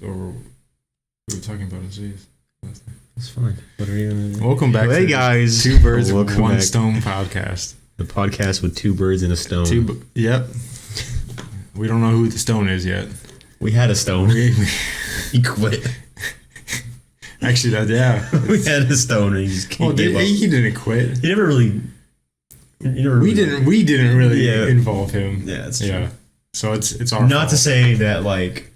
or we were talking about Insidious. It's fine. What are you gonna... Welcome back Hey to guys. Two Birds with Welcome One back. Stone podcast. The podcast with two birds and a stone. Yep. We don't know who the stone is yet. We had a stone. He quit. Actually, We had a stone and he just well, gave up. he didn't quit. He never really... We didn't really Yeah. involve him. Yeah, that's true. Yeah. So it's our Not fault. to say that, like,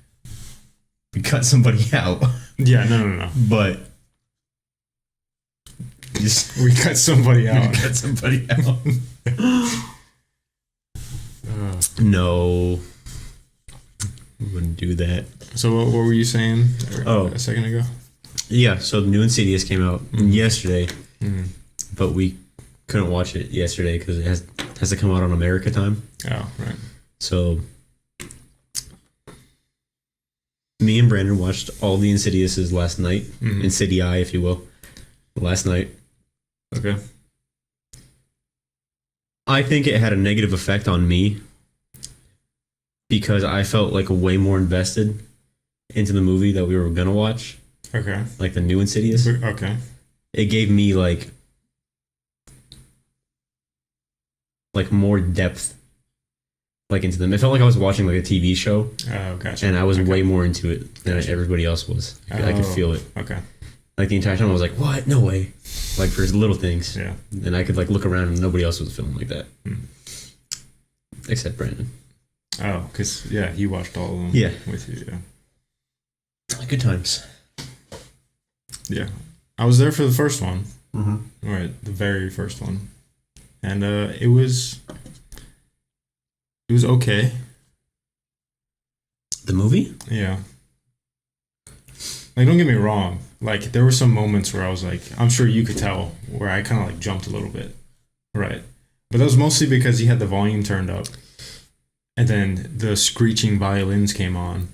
we cut somebody out, Yeah, no. but... Just, We cut somebody out. cut somebody out. No. We wouldn't do that. So what were you saying Oh. a second ago? Yeah, so the new Insidious came out yesterday, Mm. but we couldn't watch it yesterday because it has to come out on America time. Oh, right. So me and Brandon watched all the Insidiouses last night, Mhm. Insidii, if you will, last night. Okay. I think it had a negative effect on me because I felt like way more invested into the movie that we were gonna watch, Okay. like the new Insidious. Okay. It gave me like more depth like into them. It felt like I was watching like a TV show, Oh, gotcha. and I was Okay. way more into it than Gotcha. everybody else was. I could Oh. feel it. Okay. Like the entire time I was like, what? No way. Like for little things. Yeah. And I could like look around and nobody else was feeling like that. Hmm. Except Brandon. Oh, because, yeah, he watched all of them Yeah. with you, yeah. Good times. Yeah. I was there for the first one. Mm-hmm. Right, the very first one. And it was okay. The movie? Yeah. Like, don't get me wrong. Like, there were some moments where I was like, I'm sure you could tell, where I kind of like jumped a little bit. Right. But that was mostly because he had the volume turned up. And then the screeching violins came on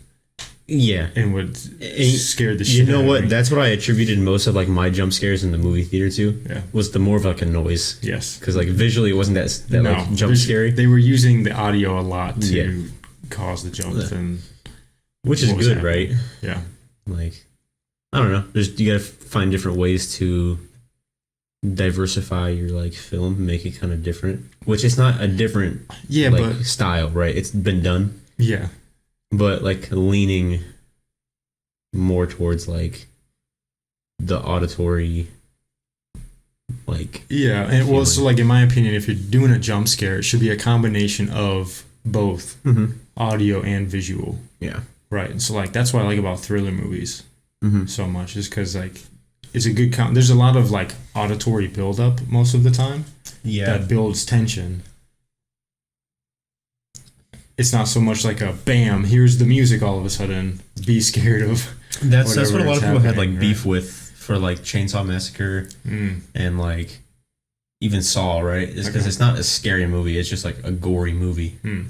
Yeah. and would And scare the shit You know out of what? me. That's what I attributed most of like my jump scares in the movie theater to. Yeah. Was the more of like a noise. Yes. Because like visually it wasn't that like jump scary. They were using the audio a lot to Yeah. cause the jumps, and Which is what was good, happening. right? yeah. Like, I don't know. You gotta find different ways to diversify your like film, make it kind of different. Which is not a different Yeah, like but style, right? It's been done, yeah. but like leaning more towards like the auditory, like Yeah, and well, so feeling. like in my opinion, if you're doing a jump scare, it should be a combination of both audio and visual, yeah. right? So like that's what I like about thriller movies Mm-hmm. so much, is because like it's a good there's a lot of like auditory buildup most of the time Yeah. that builds tension. It's not so much like a bam, here's the music all of a sudden, be scared of. That's what a whatever lot is of people had like happening, beef right? with for like Chainsaw Massacre Mm. and like even Saw, right? It's because Okay. it's not a scary movie. It's just like a gory movie. Mm.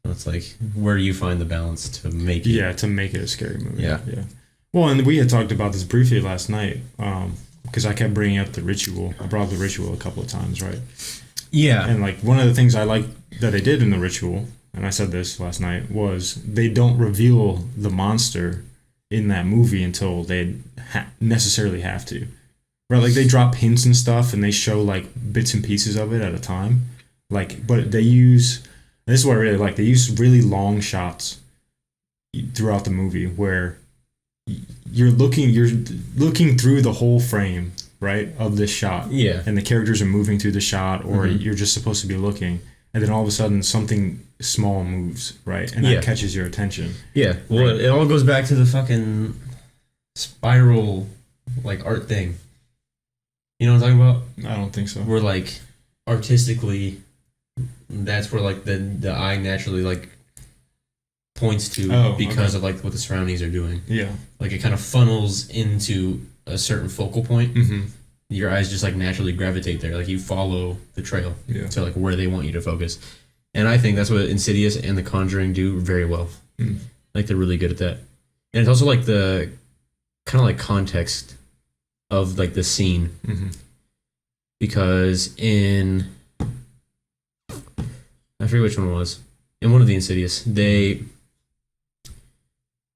So it's like, where do you find the balance to make it? Yeah, to make it a scary movie. Yeah. Yeah. Well, and we had talked about this briefly last night, because I kept bringing up The Ritual. I brought up The Ritual a couple of times, right? Yeah. And like one of the things I like that they did in The Ritual, and I said this last night, was they don't reveal the monster in that movie until they necessarily have to. Right? Like they drop hints and stuff, and they show like bits and pieces of it at a time. Like, but they use, this is what I really like, they use really long shots throughout the movie where you're looking through the whole frame, right, of this shot. Yeah. And the characters are moving through the shot, or Mhm. you're just supposed to be looking, and then all of a sudden something small moves, right, and Yeah. that catches your attention. Yeah. Well, Right. it all goes back to the fucking spiral, like art thing. You know what I'm talking about? I don't think so. Where like artistically, that's where like the eye naturally like points to because of like what the surroundings are doing. Yeah. Like it kind of funnels into a certain focal point. Mm-hmm. Your eyes just like naturally gravitate there. Like you follow the trail Yeah. to like where they want you to focus. And I think that's what Insidious and The Conjuring do very well. Mm. Like they're really good at that. And it's also like the kind of like context of like the scene, Mm-hmm. because in I forget which one it was. In one of the Insidious, they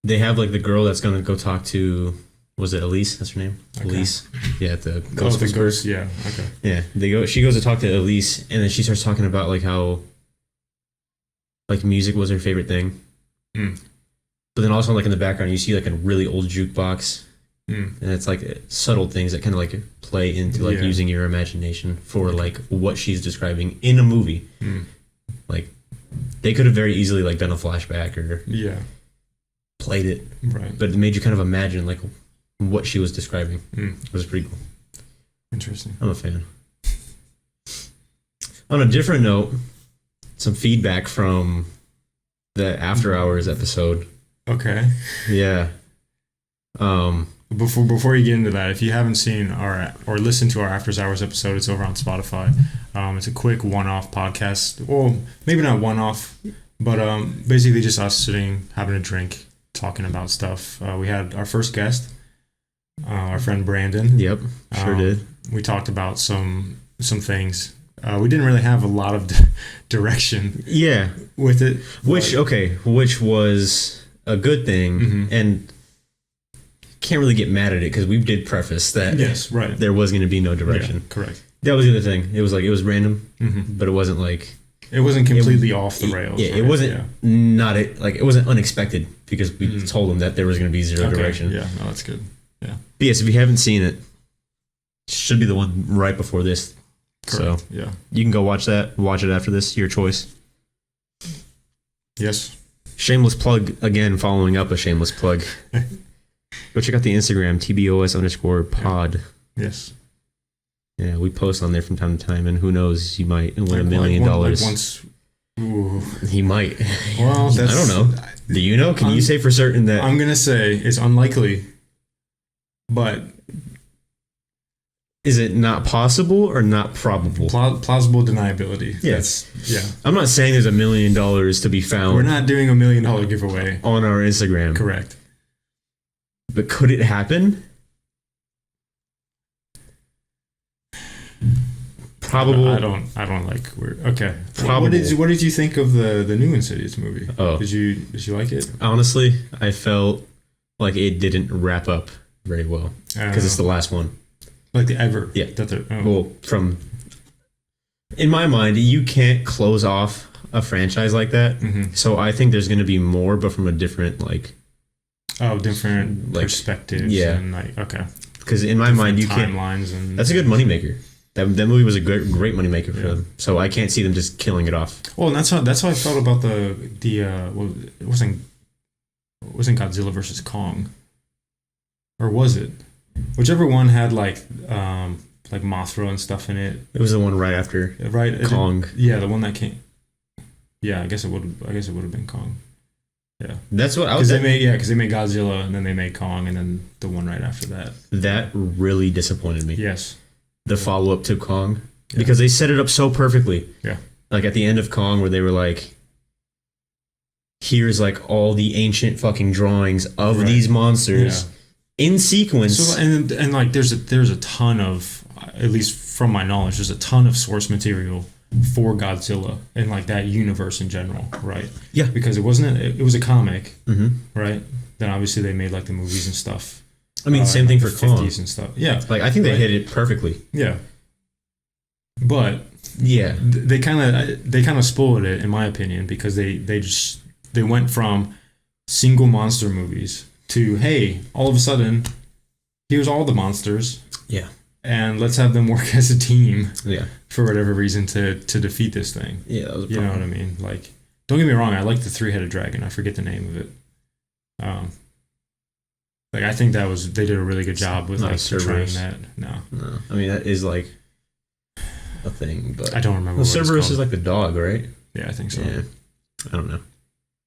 they have like the girl that's gonna go talk to. Was it Elise? That's her name. Okay. Elise. Yeah, the Oh, ghost. the Whisperer. ghost. Yeah. Okay. Yeah, they go. She goes to talk to Elise, and then she starts talking about like how like music was her favorite thing. Mm. But then also like in the background, you see like a really old jukebox, Mm. and it's like subtle things that kind of like play into like Yeah. using your imagination for like what she's describing in a movie. Mm. Like they could have very easily like done a flashback or Yeah. played it, Right. but it made you kind of imagine like what she was describing. Mm. It was pretty cool. Interesting. I'm a fan. On a different note, some feedback from the After Hours episode. Okay. Yeah. Before you get into that, if you haven't seen or listened to our After Hours episode, it's over on Spotify. It's a quick one-off podcast. Well, maybe not one-off, but basically just us sitting, having a drink, talking about stuff. We had our first guest, our friend Brandon. Yep. Sure did. We talked about some things. We didn't really have a lot of direction Yeah. with it. Which was a good thing, Mhm. and can't really get mad at it because we did preface that Yes, right. there was going to be no direction. Yeah, correct. That was the other thing. It was random, Hmm. but it wasn't like It wasn't completely off the rails. Yeah, right? it wasn't Yeah. not it like it wasn't unexpected because we Mhm. told them that there was going to be zero Okay, direction. Yeah, no, that's good. But yes, if you haven't seen it, should be the one right before this. Correct. So Yeah. you can go watch that. Watch it after this. Your choice. Yes. Shameless plug again. Following up a shameless plug. Go check out the Instagram TBOS_pod. Yes. Yeah, we post on there from time to time, and who knows, you might win $1 million. Like once. Ooh. He might. Well, that's, I don't know. Do you know? Can you say for certain that? I'm gonna say it's unlikely, but Is it not possible or not probable? plausible deniability. Yes. Yeah. I'm not saying there's $1 million to be found We're not doing $1 million giveaway. on our Instagram. Correct. But could it happen? Probable. I don't like weird. Okay. Probable. What did you think of the new Insidious movie? Oh. Did you like it? Honestly, I felt like it didn't wrap up very well because it's the last one. like the ever. Yeah. That they're, oh. Well, in my mind, you can't close off a franchise like that. Mhm. So I think there's going to be more, but from a different Different like, perspectives. yeah. And like okay. because in my mind, you can't. timelines and That's a good moneymaker. That movie was a great moneymaker for Yeah. them. So I can't see them just killing it off. Well, and that's how I felt about the well, it wasn't Godzilla versus Kong, or was it? Whichever one had like Mothra and stuff in it, It was the one right after right? Kong. Yeah, the one that came. Yeah, I guess it would have been Kong. Yeah, That's what I because was. they made Godzilla and then they made Kong and then the one right after that. That really disappointed me. Yes. The follow up to Kong, Yeah. because they set it up so perfectly. Yeah. Like at the end of Kong, where they were like, "Here's like all the ancient fucking drawings of Right. these monsters in sequence." So and like there's a ton of, at least from my knowledge, there's a ton of source material for Godzilla and like that universe in general, right? Yeah. Because it was a comic, hmm right? Then obviously they made like the movies and stuff. I mean, same thing for the Kong. 50s and stuff. Yeah. Like I think they Right. hit it perfectly. Yeah. But Yeah. they kind of spoiled it in my opinion because they went from single monster movies to, hey, all of a sudden here's all the monsters. Yeah. And let's have them work as a team Yeah. for whatever reason to defeat this thing. Yeah. That was a You know what problem. I mean? Like, don't get me wrong, I like the three-headed dragon. I forget the name of it. Like I think they did a really good job with Not like portraying Cerberus. that. No, No, I mean that is like a thing, but I don't remember. well, what it's Cerberus called. is like the dog, right? Yeah, I think so. Yeah. I don't know.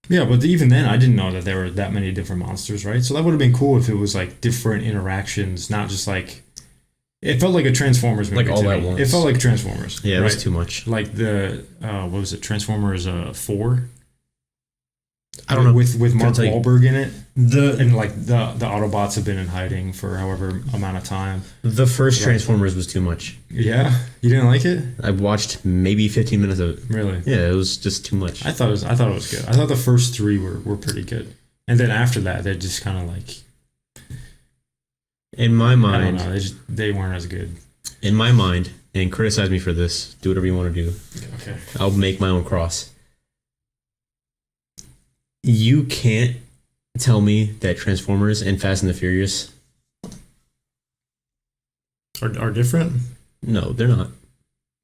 Yeah, but even then, I didn't know that there were that many different monsters, right? So that would have been cool if it was like different interactions, not just like. It felt like a Transformers movie. Like all to at me. once. It felt like Transformers. Yeah, it right? was too much. Like the what was it? Transformers 4. I don't know. With Mark tell you- Wahlberg in it, The and like the Autobots have been in hiding for however amount of time. first Right. Transformers was too much. Yeah, you didn't like it? I watched maybe 15 minutes of it. Really? Yeah, it was just too much. I thought it was good. I thought the first 3 were pretty good. And then after that, they're just kind of like, In my I don't mind, know, they weren't as good. in my mind, and criticize me for this. Do whatever you want to do. Okay. I'll make my own cross. You can't tell me that Transformers and Fast and the Furious. Are different? No, they're not.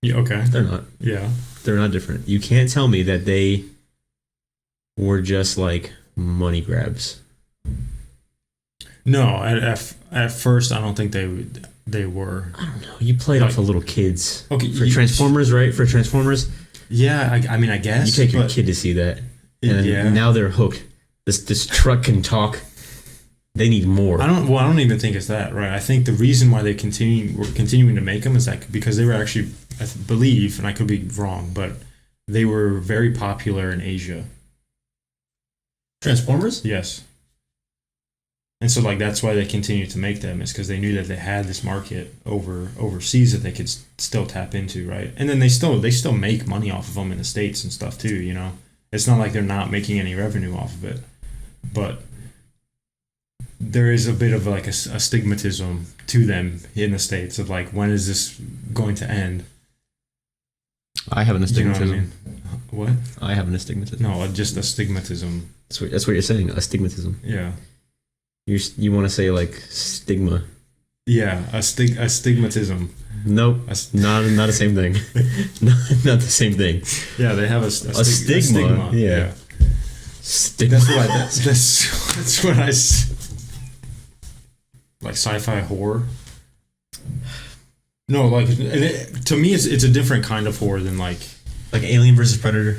Yeah. Okay. They're not. Yeah. They're not different. You can't tell me that they were just like money grabs. No, at first I don't think they were. I don't know. You played Like- off of little kids. Okay. For Transformers, right? For Transformers, Yeah, I mean, I guess. you take your but- kid to see that. And Yeah. now they're hooked. This truck can talk. They need more. I don't even think it's that, right? I think the reason why were continuing to make them is that because they were actually, I believe, and I could be wrong, but they were very popular in Asia. Transformers? Yes. And so like that's why they continued to make them, is because they knew that they had this market overseas that they could still tap into, right? And then they still make money off of them in the States and stuff too, you know. It's not like they're not making any revenue off of it, but there is a bit of like a stigmatism to them in the States of like, when is this going to end? I have an You know what I astigmatism. mean? What? I have an astigmatism. No, just a stigmatism. That's what you're saying. Astigmatism. Yeah. You want to say like stigma? Yeah, a stigmatism. Nope. Not the same thing. not the same thing. Yeah, they have a stigma. Yeah. Stigma. That's what I like sci-fi horror. No, like to me, it's a different kind of horror than like Alien versus Predator.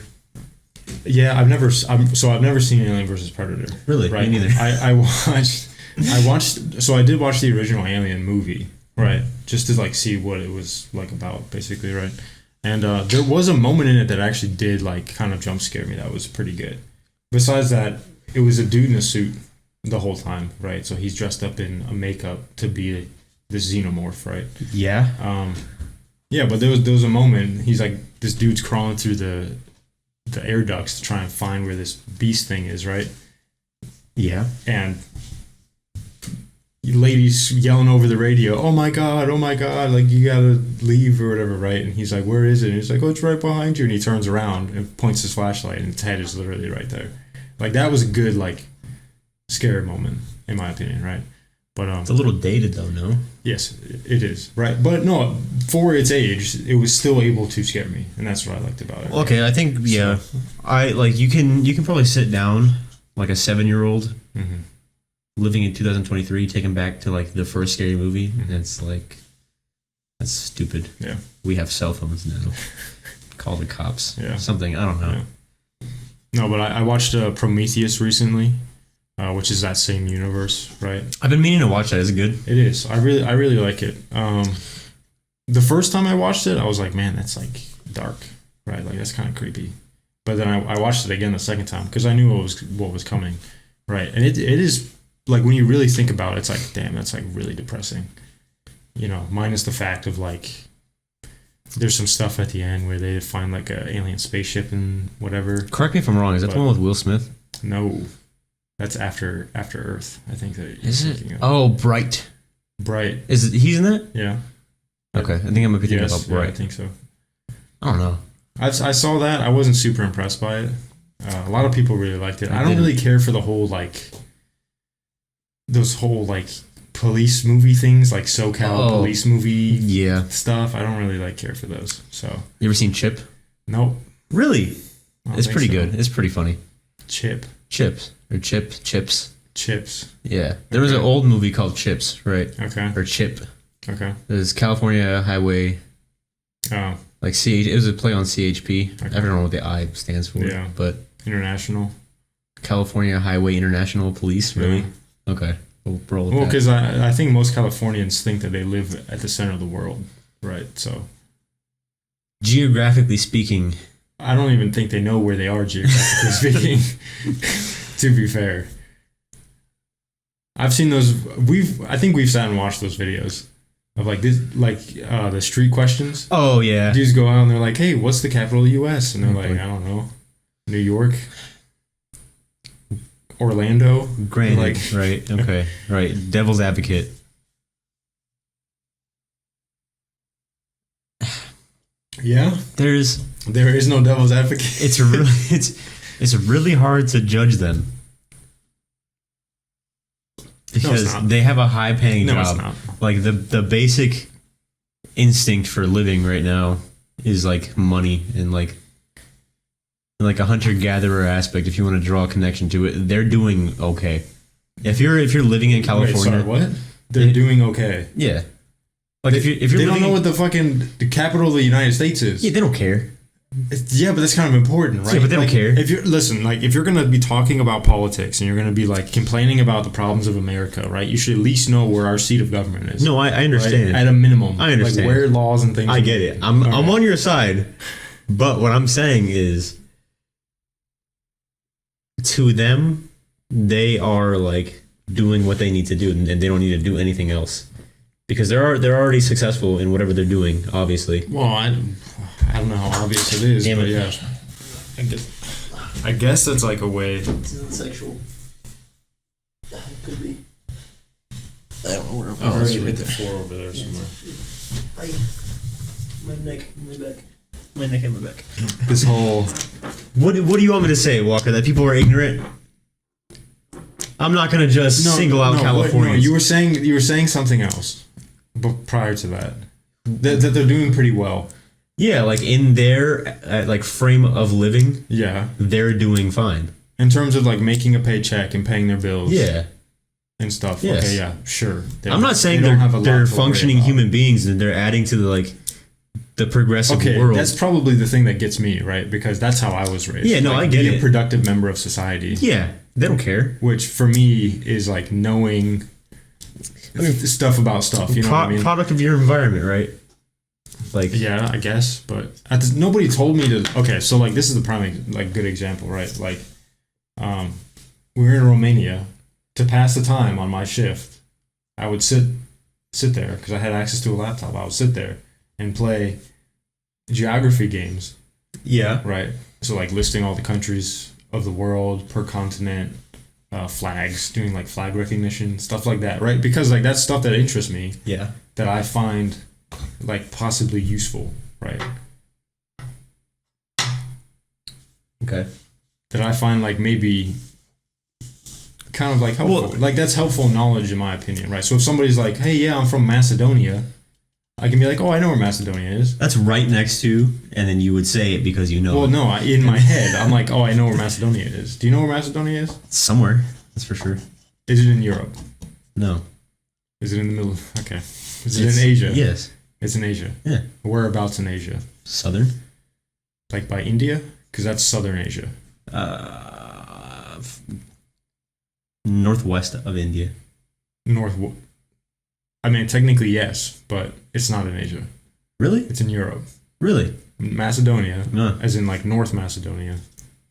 Yeah, I've never seen Alien versus Predator. Really? Right? Me neither. I watched. So I did watch the original Alien movie, right? Just to like see what it was like about, basically, right? And there was a moment in it that actually did like kind of jump scare me. That was pretty good. Besides that, it was a dude in a suit the whole time, right? So he's dressed up in a makeup to be this xenomorph, right? Yeah. Yeah, but there was a moment. He's like, this dude's crawling through the air ducts to try and find where this beast thing is, right? Yeah. And ladies yelling over the radio, oh my god, like you gotta leave or whatever, right? And he's like, where is it? And he's like, oh, it's right behind you. And he turns around and points his flashlight, and its head is literally right there. Like that was a good like scary moment, in my opinion, right? But It's a little dated though, no? yes, it is, right? But no, for its age, it was still able to scare me, and that's what I liked about it. Okay, I think I like you can probably sit down like a 7-year-old Mm-hmm. living in 2023, take him back to like the first scary movie, and it's like that's stupid. Yeah. We have cell phones now. Call the cops. Yeah. Something I don't know. Yeah. No, but I watched Prometheus recently, which is that same universe, right? I've been meaning to watch that. Is it good? It is. I really like it. The first time I watched it, I was like, man, that's like dark, right? Like that's kind of creepy. But then I watched it again the second time because I knew what was coming, right? And it is like when you really think about it, it's like, damn, that's like really depressing. You know, minus the fact of like, there's some stuff at the end where they find like an alien spaceship and whatever. Correct me if I'm wrong. Is that the one with Will Smith? No, that's after Earth. I think that Is you're it? thinking of. Oh, Bright. Bright. Is it, he's in that? Yeah. Okay, I think I might be thinking Yes, about Bright. yeah, I think so. I don't know. I saw that. I wasn't super impressed by it. A lot of people really liked it. I don't really care for the whole like those whole like police movie things, like SoCal police movie Yeah. stuff. I don't really like care for those. So You ever seen Chip? nope. Really? I don't It's think pretty so. good. It's pretty funny. Chips. Chips. Yeah. There was an old movie called Chips, right? Okay. Or Chip. Okay. It was California Highway, Oh, like it was a play on CHP. Okay. I don't know what the I stands for, Yeah. but international. California Highway International Police, really? Yeah. Okay. We'll roll with Well, that. because I think most Californians think that they live at the center of the world, right? So Geographically speaking, I don't even think they know where they are geographically speaking. To be fair, I've seen those. I think we've sat and watched those videos of like this, like the street questions. oh yeah. Dudes go out and they're like, "Hey, what's the capital of the U.S.?" And they're like, "I don't know, New York." Orlando. Granted, Like, right? Okay, right. Devil's advocate. yeah, there is no devil's advocate. It's really hard to judge them because they have a high paying job. It's not. Like the basic instinct for living right now is like money and like a hunter gatherer aspect. If you want to draw a connection to it, they're doing okay. If you're living in California, wait, sorry, what? They're doing okay. Yeah. Like if you're they don't know what the capital of the United States is. Yeah, they don't care. Yeah, but that's kind of important, right? Yeah, but they don't care. If you're gonna be talking about politics and you're gonna be like complaining about the problems of America, right? You should at least know where our seat of government is. No, I understand. Right? At a minimum, I understand. like where laws and things. I get it. I'm on your side, but what I'm saying is, to them, they are like doing what they need to do, and they don't need to do anything else because they're already successful in whatever they're doing. Obviously. Well, I don't know how obvious it is, but yeah. I guess that's like a way. It's not sexual. Could be. I don't know where. I've already hit the floor over there somewhere. My neck, my back. My neck and my back. This whole. What do you want me to say, Walker? That people are ignorant? I'm not gonna just single out California. You were saying something else, but prior to that they're doing pretty well. Yeah, like in their like frame of living. Yeah, they're doing fine in terms of like making a paycheck and paying their bills. Yeah, and stuff. Yes. Okay, yeah, sure. I'm not saying they're functioning human beings and they're adding to the progressive world. That's probably the thing that gets me, right? Because that's how I was raised. Yeah, no, like, I get it. Be a productive member of society. Yeah, they don't care. Which for me is like knowing stuff about stuff. You know what I mean? Product of your environment, right? Like, yeah, I guess, but nobody told me to. Okay, so like this is the prime like good example, right? Like, we were in Romania. To pass the time on my shift, I would sit there because I had access to a laptop. I would sit there and play geography games. Yeah. Right. So like listing all the countries of the world per continent, flags, doing like flag recognition, stuff like that. Right. Because like that's stuff that interests me. Yeah. That I find like possibly useful. Right. Okay. That I find like maybe kind of like helpful. Like that's helpful knowledge in my opinion. Right. So if somebody's like, hey, yeah, I'm from Macedonia, I can be like, oh, I know where Macedonia is. That's right next to, and then you would say it because you know. Well, no, in my head, I'm like, oh, I know where Macedonia is. Do you know where Macedonia is? Somewhere, that's for sure. Is it in Europe? No. Is it in the middle? Okay. Is it in Asia? Yes. It's in Asia. Yeah. Whereabouts in Asia? Southern. Like by India? Because that's Southern Asia. Northwest of India. I mean, technically, yes, but it's not in Asia. Really? It's in Europe. Really? Macedonia, as in like North Macedonia,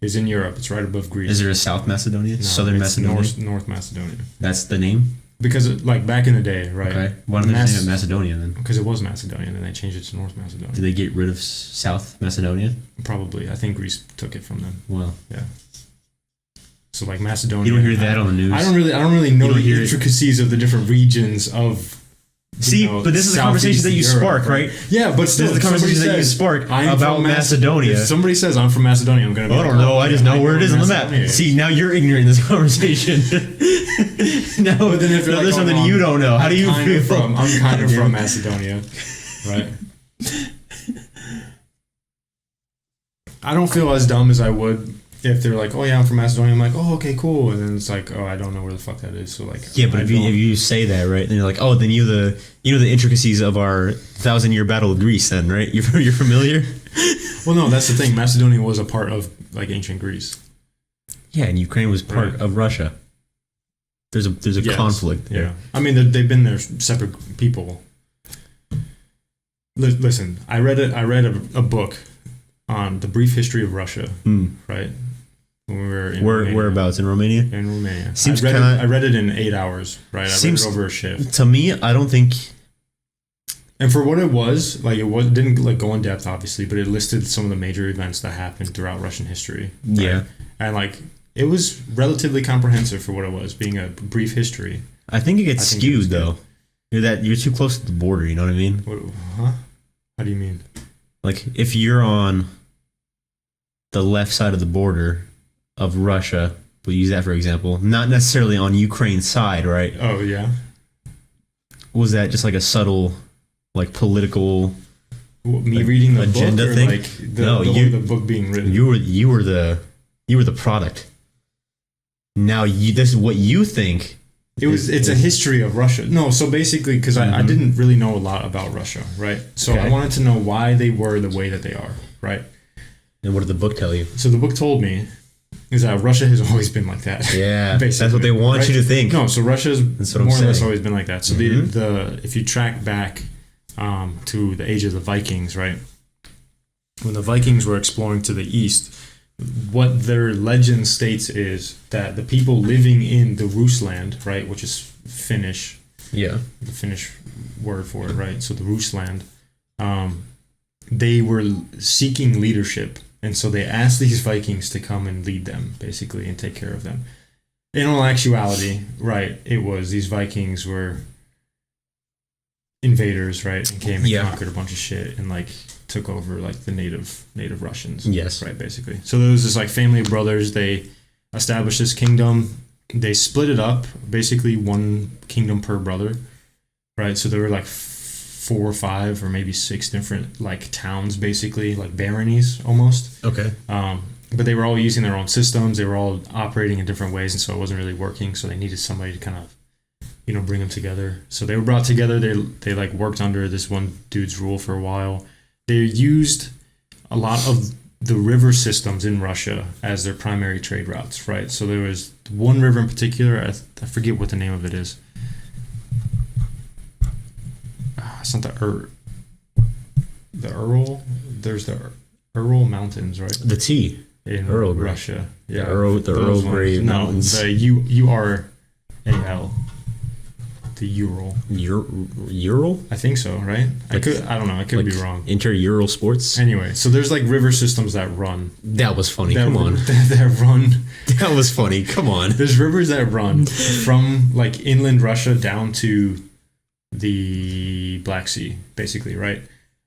is in Europe. It's right above Greece. Is there a South Macedonia? No, Southern Macedonia? North Macedonia. That's the name? Because like back in the day, right? Okay. Why don't they name it Macedonia then? Because it was Macedonia, and then they changed it to North Macedonia. Did they get rid of South Macedonia? Probably. I think Greece took it from them. Well. Yeah. So like Macedonia. You don't hear that on the news. I don't really know the intricacies of the different regions of. See, but this is a conversation that you spark, right? Yeah, but still, this is the conversation that you spark about Macedonia. If somebody says I'm from Macedonia, I'm gonna be I don't know. I just know where it is on the map. See, now you're ignorant in this conversation. Now, but then if there's something you don't know, how do you feel? I'm kind of from Macedonia, right? I don't feel as dumb as I would if they're like, oh yeah, I'm from Macedonia. I'm like, oh okay, cool. And then it's like, oh, I don't know where the fuck that is. So like, yeah, but if you say that, right, then you're like, oh, then you know the intricacies of our 1,000-year battle of Greece, then, right? You're familiar. Well, no, that's the thing. Macedonia was a part of like ancient Greece. Yeah, and Ukraine was part of Russia. There's a conflict there. Yeah, I mean they've been there separate people. Listen, I read a book on the brief history of Russia, right? When we were in whereabouts in Romania? In Romania. Seems I read it in 8 hours, right? I read it over a shift. To me, I don't think. And for what it was, like it didn't like go in depth, obviously, but it listed some of the major events that happened throughout Russian history. Right? Yeah. And like It was relatively comprehensive for what it was, being a brief history. I think it gets I think skewed it though. You're too close to the border. You know what I mean? Huh? How do you mean? Like if you're on the left side of the border of Russia, we'll use that for example. Not necessarily on Ukraine's side, right? Oh yeah. Was that just like a subtle, like political? Me reading the agenda book, or thing? like the book being written. You were the product. Now this is what you think. It's a history of Russia. No, so basically, because I didn't really know a lot about Russia, right? So I wanted to know why they were the way that they are, right? And what did the book tell you? So the book told me is that Russia has always been like that. Yeah, that's what they want you to think. No, so Russia's more or less always been like that. So Mm-hmm. if you track back to the age of the Vikings, right? When the Vikings were exploring to the east, what their legend states is that the people living in the Rusland, right, which is Finnish, Yeah. the Finnish word for it, right? So the Rusland, they were seeking leadership, and so they asked these Vikings to come and lead them, basically, and take care of them. In all actuality, right, it was these Vikings were invaders, right, and came and conquered a bunch of shit and like took over like the native Russians. Yes. Right, basically. So there was this like family of brothers. They established this kingdom. They split it up, basically one kingdom per brother. Right. So there were like 4 or 5 or maybe 6 different like towns, basically like baronies almost. Okay. But they were all using their own systems. They were all operating in different ways, and so it wasn't really working. So they needed somebody to kind of, bring them together. So they were brought together. They like worked under this one dude's rule for a while. They used a lot of the river systems in Russia as their primary trade routes, right? So there was one river in particular. I forget what the name of it is. It's not the Ural. There's the Ural Mountains, right? The T in Ural Russia. Yeah, the Ural Grey Mountains. No, the URAL. The Ural. Ural? I think so, right? I don't know. I could be wrong. Inter-Ural sports? Anyway, so there's like river systems that run. That was funny. Come on. That run. That was funny. Come on. There's rivers that run from like inland Russia down to the Black Sea, basically, right?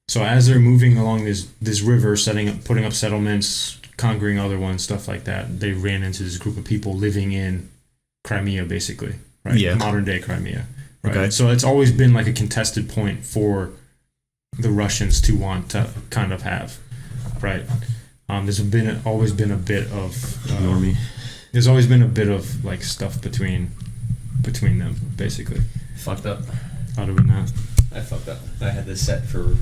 So as they're moving along this river, putting up settlements, conquering other ones, stuff like that, they ran into this group of people living in Crimea, basically, right? Yeah. Modern day Crimea. Right? Okay. So it's always been like a contested point for the Russians to want to kind of have, right? There's always been a bit of Normie. There's always been a bit of like stuff between them, basically. Fucked up. How do we not? I fucked up. I had this set for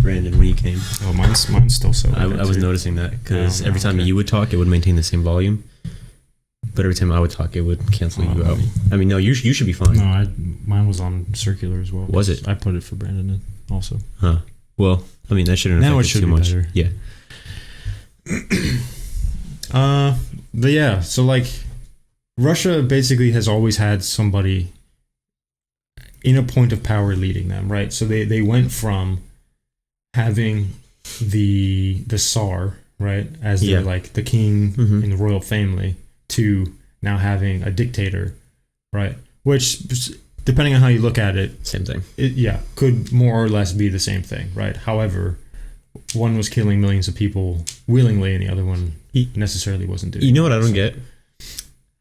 Brandon when he came. Oh, mine's still set. I was noticing that because every time you would talk, it would maintain the same volume. But every time I would talk, it would cancel you out. I mean, no, you should be fine. No, mine was on circular as well. Was it? I put it for Brandon in also. Huh. Well, I mean, that shouldn't affect it too much. Better. Yeah. But yeah, so like Russia basically has always had somebody in a point of power leading them, right? So they went from having the Tsar, right, as their like the king in the royal family, to now having a dictator, right? Which, depending on how you look at it, Same thing. Could more or less be the same thing, right? However, one was killing millions of people willingly, and the other one necessarily wasn't doing. You know what I don't get?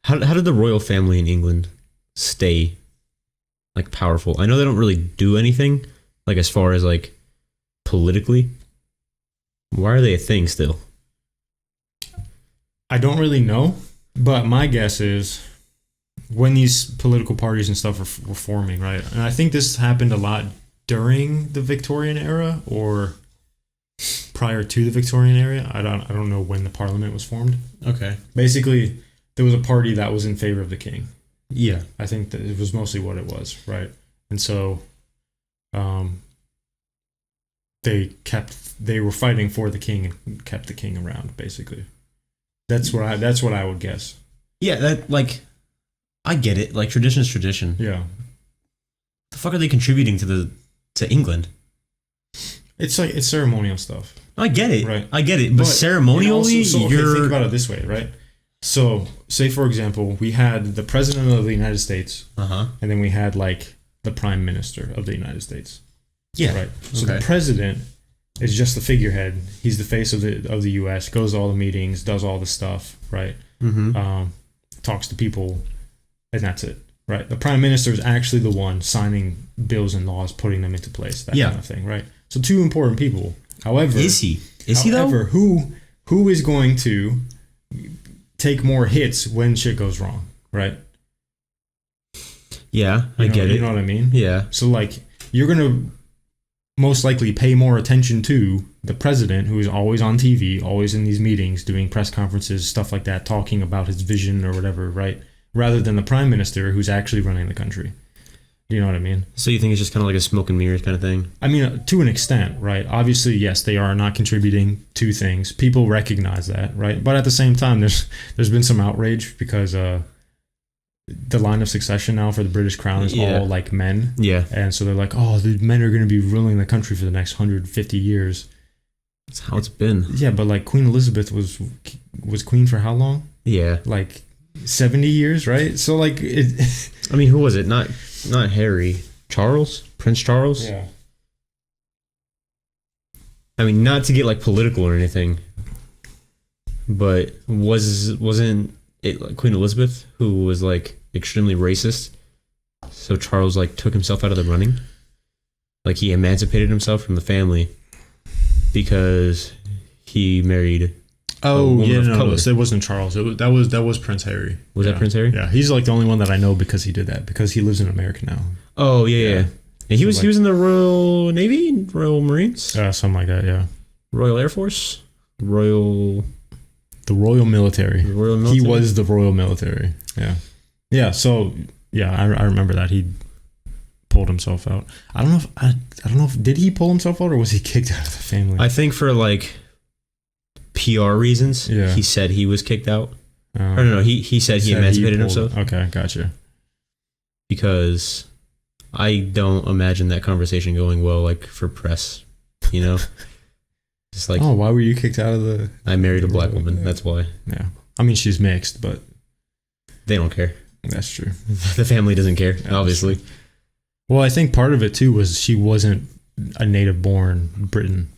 How did the royal family in England stay like powerful? I know they don't really do anything like as far as like politically. Why are they a thing still? I don't really know, but my guess is when these political parties and stuff were forming, right? And I think this happened a lot during the Victorian era or prior to the Victorian era. I don't know when the parliament was formed. Okay. Basically, there was a party that was in favor of the king. Yeah. I think that it was mostly what it was, right? And so they were fighting for the king and kept the king around, basically. That's what I would guess. Yeah, that like I get it. Like tradition is tradition. Yeah. The fuck are they contributing to England? It's ceremonial stuff. I get it. Right. I get it. But ceremonially, think about it this way, right? So, say for example, we had the president of the United States, and then we had like the prime minister of the United States. Yeah. Right. So the president is just the figurehead. He's the face of the U.S. Goes to all the meetings, does all the stuff. Right. Talks to people, and that's it. Right. The prime minister is actually the one signing bills and laws, putting them into place. That kind of thing. Right. So two important people. However, is he though? Who is going to take more hits when shit goes wrong? Right. Yeah, I get it. You know what I mean? Yeah. So like you're gonna most likely pay more attention to the president, who is always on TV, always in these meetings, doing press conferences, stuff like that, talking about his vision or whatever, right? Rather than the prime minister, who's actually running the country. You know what I mean? So you think it's just kind of like a smoke and mirrors kind of thing? I mean, to an extent, right? Obviously, yes, they are not contributing to things. People recognize that, right? But at the same time, there's been some outrage because the line of succession now for the British crown is all like men. Yeah. And so they're like, oh, the men are going to be ruling the country for the next 150 years. That's how it's been. Yeah, but like Queen Elizabeth was queen for how long? Yeah. Like 70 years, right? So like it I mean, who was it? Not Harry. Charles? Prince Charles? Yeah. I mean, not to get like political or anything, but wasn't it like Queen Elizabeth who was like extremely racist? So Charles like took himself out of the running. Like he emancipated himself from the family because he married. Oh yeah, no, it wasn't Charles. That was Prince Harry. Was that Prince Harry? Yeah, he's like the only one that I know because he did that, because he lives in America now. Oh yeah. And he was in the Royal Navy, Royal Marines, something like that. Yeah, Royal Air Force, the Royal Military. He was the Royal Military. Yeah, yeah. So yeah, I remember that he pulled himself out. I don't know if did he pull himself out or was he kicked out of the family? I think for like PR reasons, he said he was kicked out. Or no, he said he emancipated himself. Okay, gotcha. Because I don't imagine that conversation going well, like for press, you know. Just like, oh, why were you kicked out of the? I married a black woman. That's why. Yeah, I mean she's mixed, but they don't care. That's true. The family doesn't care, obviously. Well, I think part of it too was she wasn't a native-born Briton.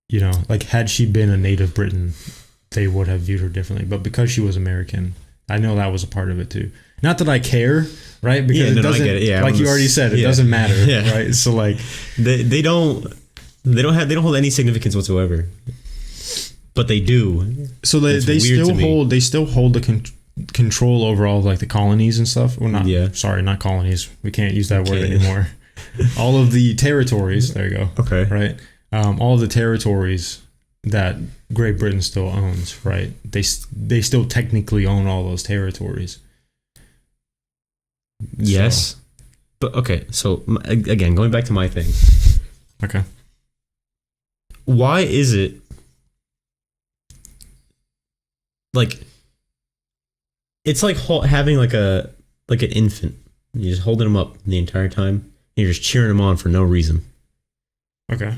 You know, like had she been a native Briton, they would have viewed her differently. But because she was American, I know that was a part of it too. Not that I care, right? Because it doesn't. I get it. Yeah, like you already said, it doesn't matter, right? So like they don't hold any significance whatsoever. But they do. So they still hold the control over all of like the colonies and stuff. Well, not colonies. We can't use that word anymore. All of the territories. There you go. Okay. Right. All of the territories that Great Britain still owns, right? They still technically own all those territories. Yes. So. But okay, so again, going back to my thing. Okay. Why is it like it's like having like an infant. You're just holding them up the entire time. And you're just cheering them on for no reason. Okay.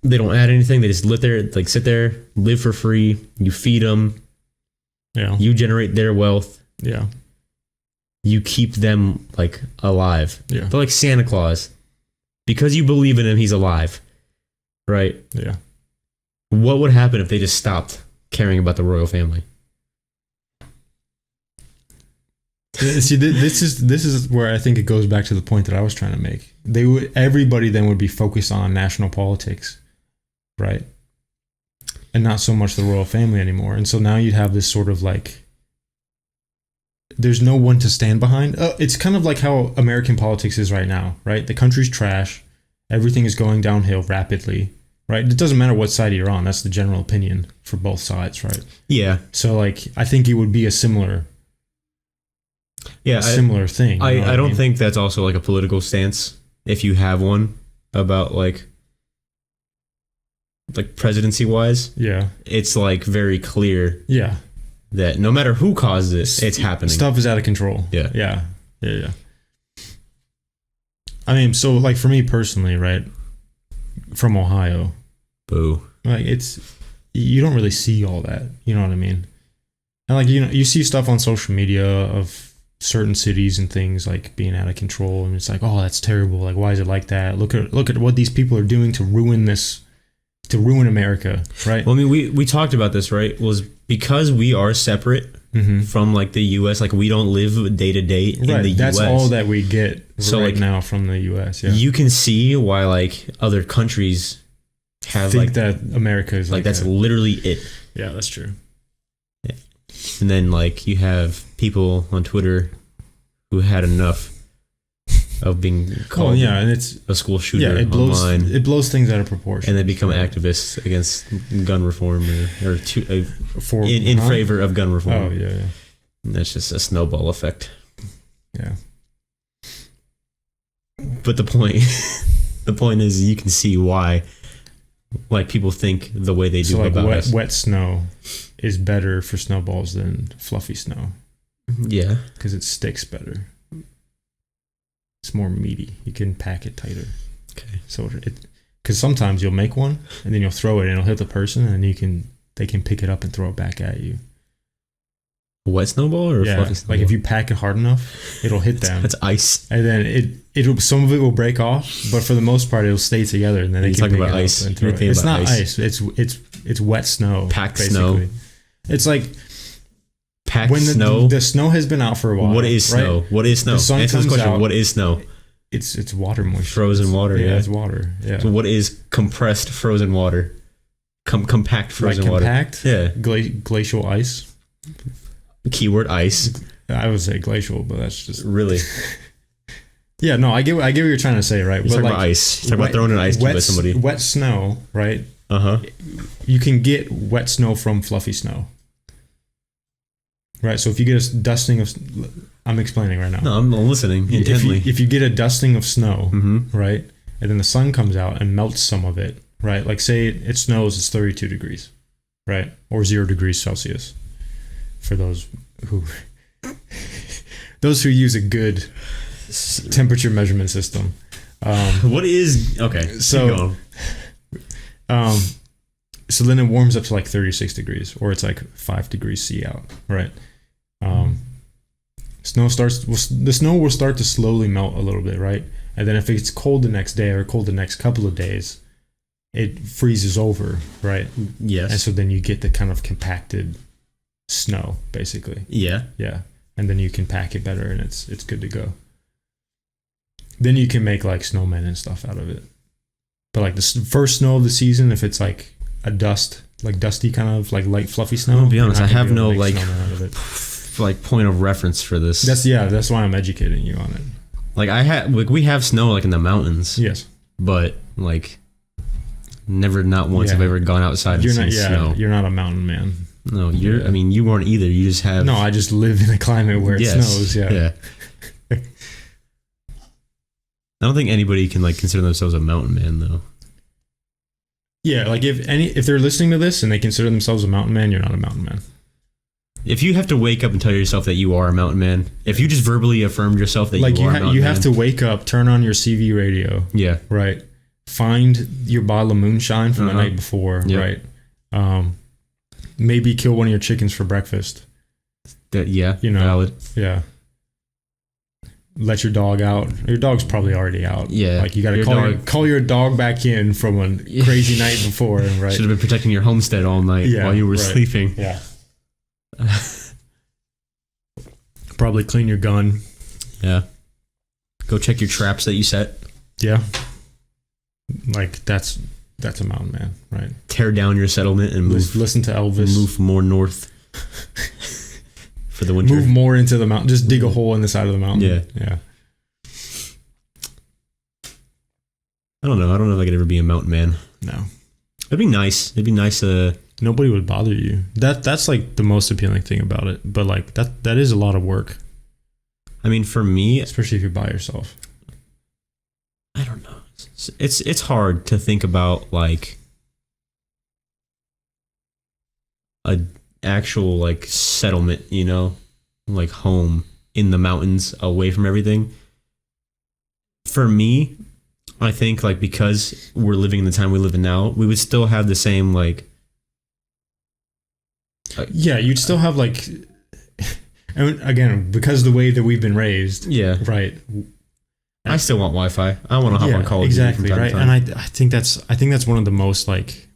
They don't add anything. They just sit there, live for free. You feed them. Yeah. You generate their wealth. Yeah. You keep them like alive. Yeah. They're like Santa Claus. Because you believe in him, he's alive. Right? Yeah. What would happen if they just stopped caring about the royal family? See, this is where I think it goes back to the point that I was trying to make. Everybody then would be focused on national politics, right? And not so much the royal family anymore. And so now you'd have this sort of like, there's no one to stand behind. It's kind of like how American politics is right now, right? The country's trash. Everything is going downhill rapidly, right? It doesn't matter what side you're on. That's the general opinion for both sides, right? Yeah. So like, I think it would be a similar thing. I don't think that's also like a political stance, if you have one, about like presidency wise. Yeah. It's like very clear. Yeah. That no matter who caused it, it's happening. Stuff is out of control. Yeah. Yeah. I mean, so like for me personally, right, from Ohio. Boo. Like it's you don't really see all that. You know what I mean? And like, you see stuff on social media of certain cities and things like being out of control, and it's like, oh, that's terrible. Like, why is it like that? Look at what these people are doing to ruin America, right? Well, I mean, we talked about this, right? Was because we are separate from like the U.S. Like we don't live day to day in the U.S. That's all that we get now from the U.S. Yeah, you can see why like other countries have think that America is like that's literally it. Yeah, that's true. Yeah. And then like you have people on Twitter who had enough of being called and it's a school shooter online. It blows things out of proportion. And they become activists against gun reform in favor of gun reform. Oh, yeah. And that's just a snowball effect. Yeah. But the point is you can see why like people think the way they do like about us. Wet snow is better for snowballs than fluffy snow. Yeah. Because it sticks better. It's more meaty. You can pack it tighter. Okay. So because sometimes you'll make one and then you'll throw it and it'll hit the person and they can pick it up and throw it back at you. A wet snowball or a fluffy snowball? Like if you pack it hard enough, it'll hit them. It's ice. And then some of it will break off, but for the most part it'll stay together and then they can pick it up and throw it. It's not ice. It's wet snow. Packed basically. snow. It's like packed snow. The snow has been out for a while. What is snow? Right? What is snow? The sun Answer this comes question. out. What is snow? It's water moisture. Frozen water. Yeah, it's water. Yeah. So what is compressed frozen water? Compact frozen water. Compact? Yeah. Glacial ice. Keyword ice. I would say glacial, but that's just really. Yeah, no, I get what you're trying to say, right? You're talking about ice. You're talking about throwing an ice cube at somebody. Wet snow, right? You can get wet snow from fluffy snow. Right, so if you get a dusting of... I'm explaining right now. No, I'm listening intently. If you get a dusting of snow, right, and then the sun comes out and melts some of it, right? Like say it snows, it's 32 degrees, right? Or 0 degrees Celsius. For those who use a good temperature measurement system. What is... Okay, so so then it warms up to like 36 degrees, or it's like 5 degrees C out, right? The snow will start to slowly melt a little bit, right? And then if it's cold the next day or cold the next couple of days, it freezes over, right? Yes. And so then you get the kind of compacted snow, basically. Yeah. Yeah. And then you can pack it better and it's good to go. Then you can make like snowmen and stuff out of it. But like the first snow of the season, if it's like a dusty kind of like light fluffy snow. I'll be honest, I have no like point of reference for this. That's why I'm educating you on it. Like we have snow like in the mountains. Yes. But like not once have I ever gone outside and seen snow. You're not a mountain man. No, I mean you weren't either. You just have... No, I just live in a climate where it snows. Yeah. I don't think anybody can like consider themselves a mountain man though. Yeah, like if they're listening to this and they consider themselves a mountain man, you're not a mountain man. If you have to wake up and tell yourself that you are a mountain man, if you just verbally affirmed yourself that you are a mountain man, you have to wake up, turn on your CV radio. Yeah. Right. Find your bottle of moonshine from the night before. Yep. Right. Maybe kill one of your chickens for breakfast. Valid. Yeah. Let your dog out. Your dog's probably already out. Yeah. Like you got to call your dog back in from a crazy night before. Right. Should have been protecting your homestead all night while you were sleeping. Yeah. Probably clean your gun. Yeah. Go check your traps that you set. Yeah. Like that's a mountain man, right? Tear down your settlement and move. Listen to Elvis. Move more north. For the winter. Move more into the mountain. Just dig a hole in the side of the mountain. Yeah. I don't know. I don't know if I could ever be a mountain man. No. It'd be nice. It'd be nice. Nobody would bother you. That's like the most appealing thing about it. But like that is a lot of work. I mean, for me, especially if you're by yourself. I don't know. It's hard to think about like a actual like settlement, like home in the mountains away from everything. For me, I think like because we're living in the time we live in now, we would still have the same like Yeah, you'd still have like, and again, because of the way that we've been raised. Yeah. Right. I still want Wi-Fi. I want to hop on Call of Duty exactly, from time right. to time. And I think that's one of the most like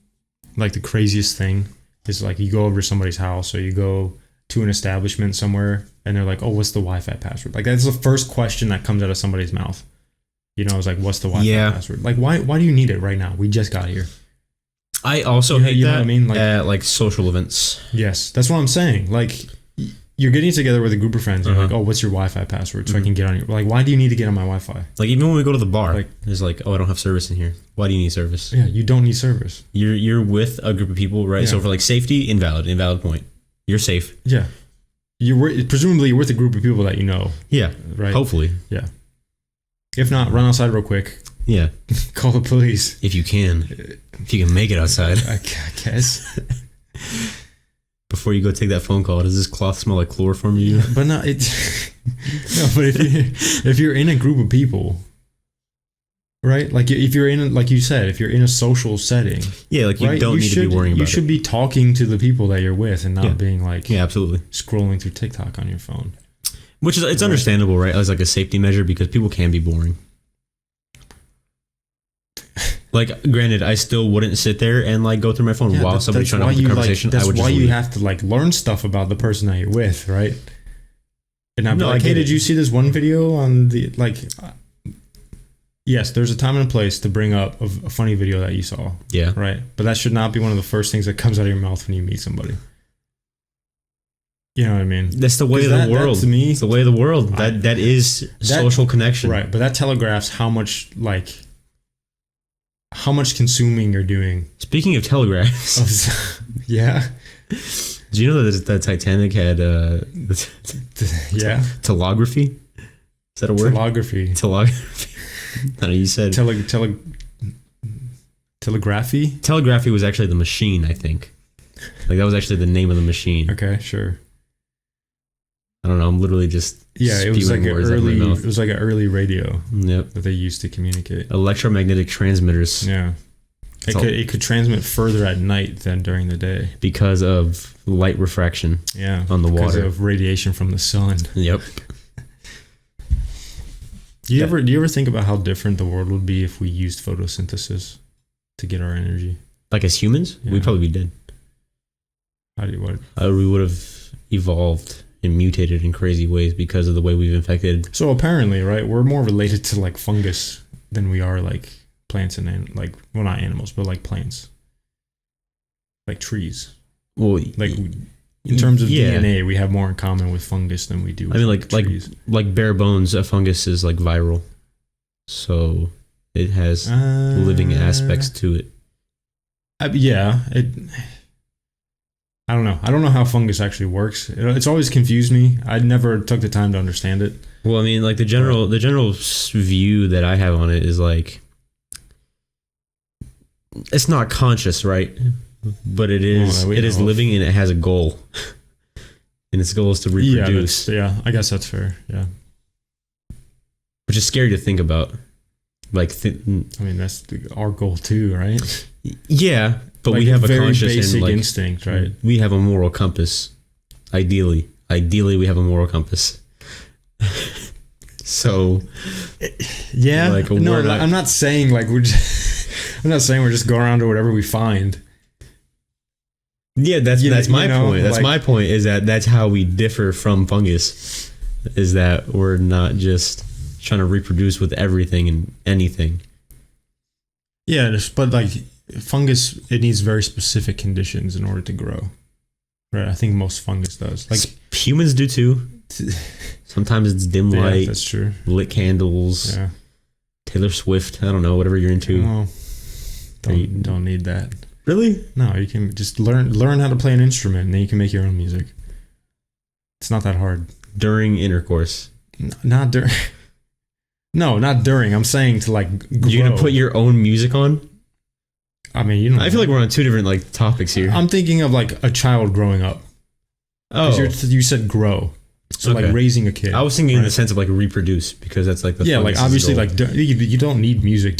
the craziest thing is like you go over to somebody's house or you go to an establishment somewhere and they're like, oh, what's the Wi-Fi password? Like that's the first question that comes out of somebody's mouth. You know, it's like, what's the Wi-Fi password? Like, why do you need it right now? We just got here. I also hate you that know what I mean? Like, at like social events. Yes, that's what I'm saying. Like, you're getting together with a group of friends. And you're like, oh, what's your Wi-Fi password so I can get on your... Like, why do you need to get on my Wi-Fi? Like, even when we go to the bar, Like, it's like, oh, I don't have service in here. Why do you need service? Yeah, you don't need service. You're with a group of people, right? Yeah. So for like safety, invalid point. You're safe. Yeah. Presumably you're with a group of people that you know. Yeah. Right? Hopefully. Yeah. If not, run outside real quick. Yeah. Call the police. If you can. If you can make it outside. I guess. Before you go take that phone call, does this cloth smell like chloroform to you? But no, it's... No, but if you're in a group of people... Right? Like, if you're in, like you said, if you're in a social setting... Yeah, like you don't need to be worrying about it. You should be talking to the people that you're with and not being like... Yeah, absolutely. Scrolling through TikTok on your phone. Which is, it's understandable, right? As like a safety measure because people can be boring. Like, granted, I still wouldn't sit there and like go through my phone while somebody's trying to have a conversation. That's why you have to like learn stuff about the person that you're with, right? And I'm like, hey, did you see this one video on the like? Yes, there's a time and a place to bring up a funny video that you saw. Yeah. Right. But that should not be one of the first things that comes out of your mouth when you meet somebody. You know what I mean? That's the way of the world. To me, it's the way of the world. That is social connection. Right. But that telegraphs how much consuming you're doing. Speaking of telegraphs. Yeah. Do you know that the Titanic had telegraphy? Is that a word? Telegraphy. I know you said telegraphy. Telegraphy was actually the machine, I think. Like that was actually the name of the machine. Okay, sure. I don't know. I'm literally just it was like an early radio. Yep. That they used to communicate. Electromagnetic transmitters. Yeah. It could transmit further at night than during the day because of light refraction. Yeah. On the water. Because of radiation from the sun. Yep. Do you ever think about how different the world would be if we used photosynthesis to get our energy? Like as humans, we'd probably be dead. We would have evolved and mutated in crazy ways because of the way we've infected. So apparently, right, we're more related to like fungus than we are like plants and not animals, but like plants, like trees. Well, like in terms of DNA, we have more in common with fungus than we do with trees. Like bare bones, a fungus is like viral, so it has living aspects to it. I don't know. I don't know how fungus actually works. It's always confused me. I never took the time to understand it. Well, I mean, like the general view that I have on it is like it's not conscious, right? But it is. It is living and it has a goal, and its goal is to reproduce. Yeah, I guess that's fair. Yeah, which is scary to think about. Like, I mean, that's our goal too, right? Yeah. But like we have a very conscious basic and instinct, right? We have a moral compass. Ideally, we have a moral compass. So, yeah. I'm not saying like I'm not saying we're just going around to whatever we find. Yeah, that's my point. That's my point. Is that's how we differ from fungus. Is that we're not just trying to reproduce with everything and anything. Yeah, but like. Fungus, it needs very specific conditions in order to grow. Right? I think most fungus does. Like humans do too. Sometimes it's dim light. Yeah, that's true. Lit candles. Yeah. Taylor Swift. I don't know. Whatever you're into. Well, don't need that. Really? No, you can just learn how to play an instrument, and then you can make your own music. It's not that hard. During intercourse. Not during. No, not during. I'm saying to like. Grow. You're gonna put your own music on. I mean, I feel like we're on two different like topics here. I'm thinking of like a child growing up. Oh, you said grow, so like raising a kid. I was thinking in the sense of like reproduce because that's like the like obviously goal. Like you don't need music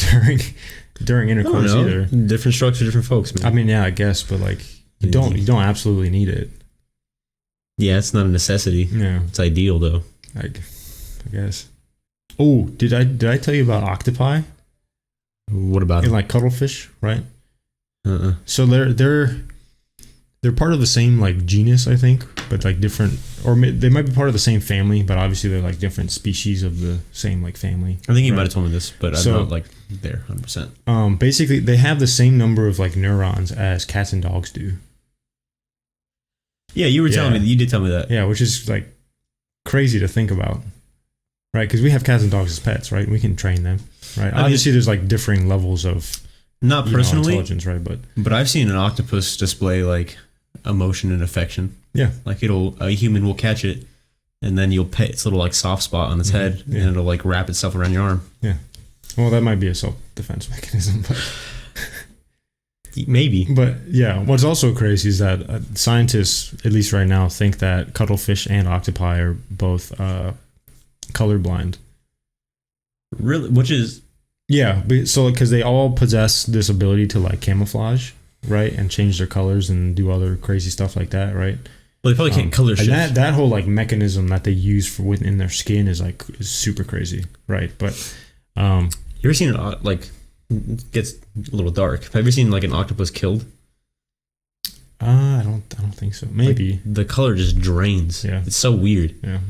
during intercourse either. Different strokes for different folks, man. I mean, yeah, I guess, but like you don't absolutely need it. Yeah, it's not a necessity. Yeah, It's ideal though. I guess. Oh, did I tell you about octopi What about and it? like cuttlefish, right? Uh-uh. So they're part of the same like genus, I think, but like different, or they might be part of the same family, but obviously they're like different species of the same like family. I think you right? might have told me this, but I'm not like there 100%. Basically, they have the same number of like neurons as cats and dogs do. Yeah, you were telling me. You did tell me that. Yeah, which is like crazy to think about, right? Because we have cats and dogs as pets, right? We can train them, right? Obviously, there's like differing levels of not personally intelligence, right? But I've seen an octopus display like emotion and affection. Yeah, like a human will catch it, and then you'll pet its little like soft spot on its head, and it'll like wrap itself around your arm. Yeah. Well, that might be a self-defense mechanism, but maybe. But yeah, what's also crazy is that scientists, at least right now, think that cuttlefish and octopi are both colorblind. Really, which is Yeah, so because they all possess this ability to like camouflage, right, and change their colors and do other crazy stuff like that, right? well, they probably can't color shift. And that whole like mechanism that they use for within their skin is super crazy, right? But you ever seen it like it gets a little dark? Have you ever seen like an octopus killed? I don't think so. Maybe Like, the color just drains. Yeah. It's so weird. yeah.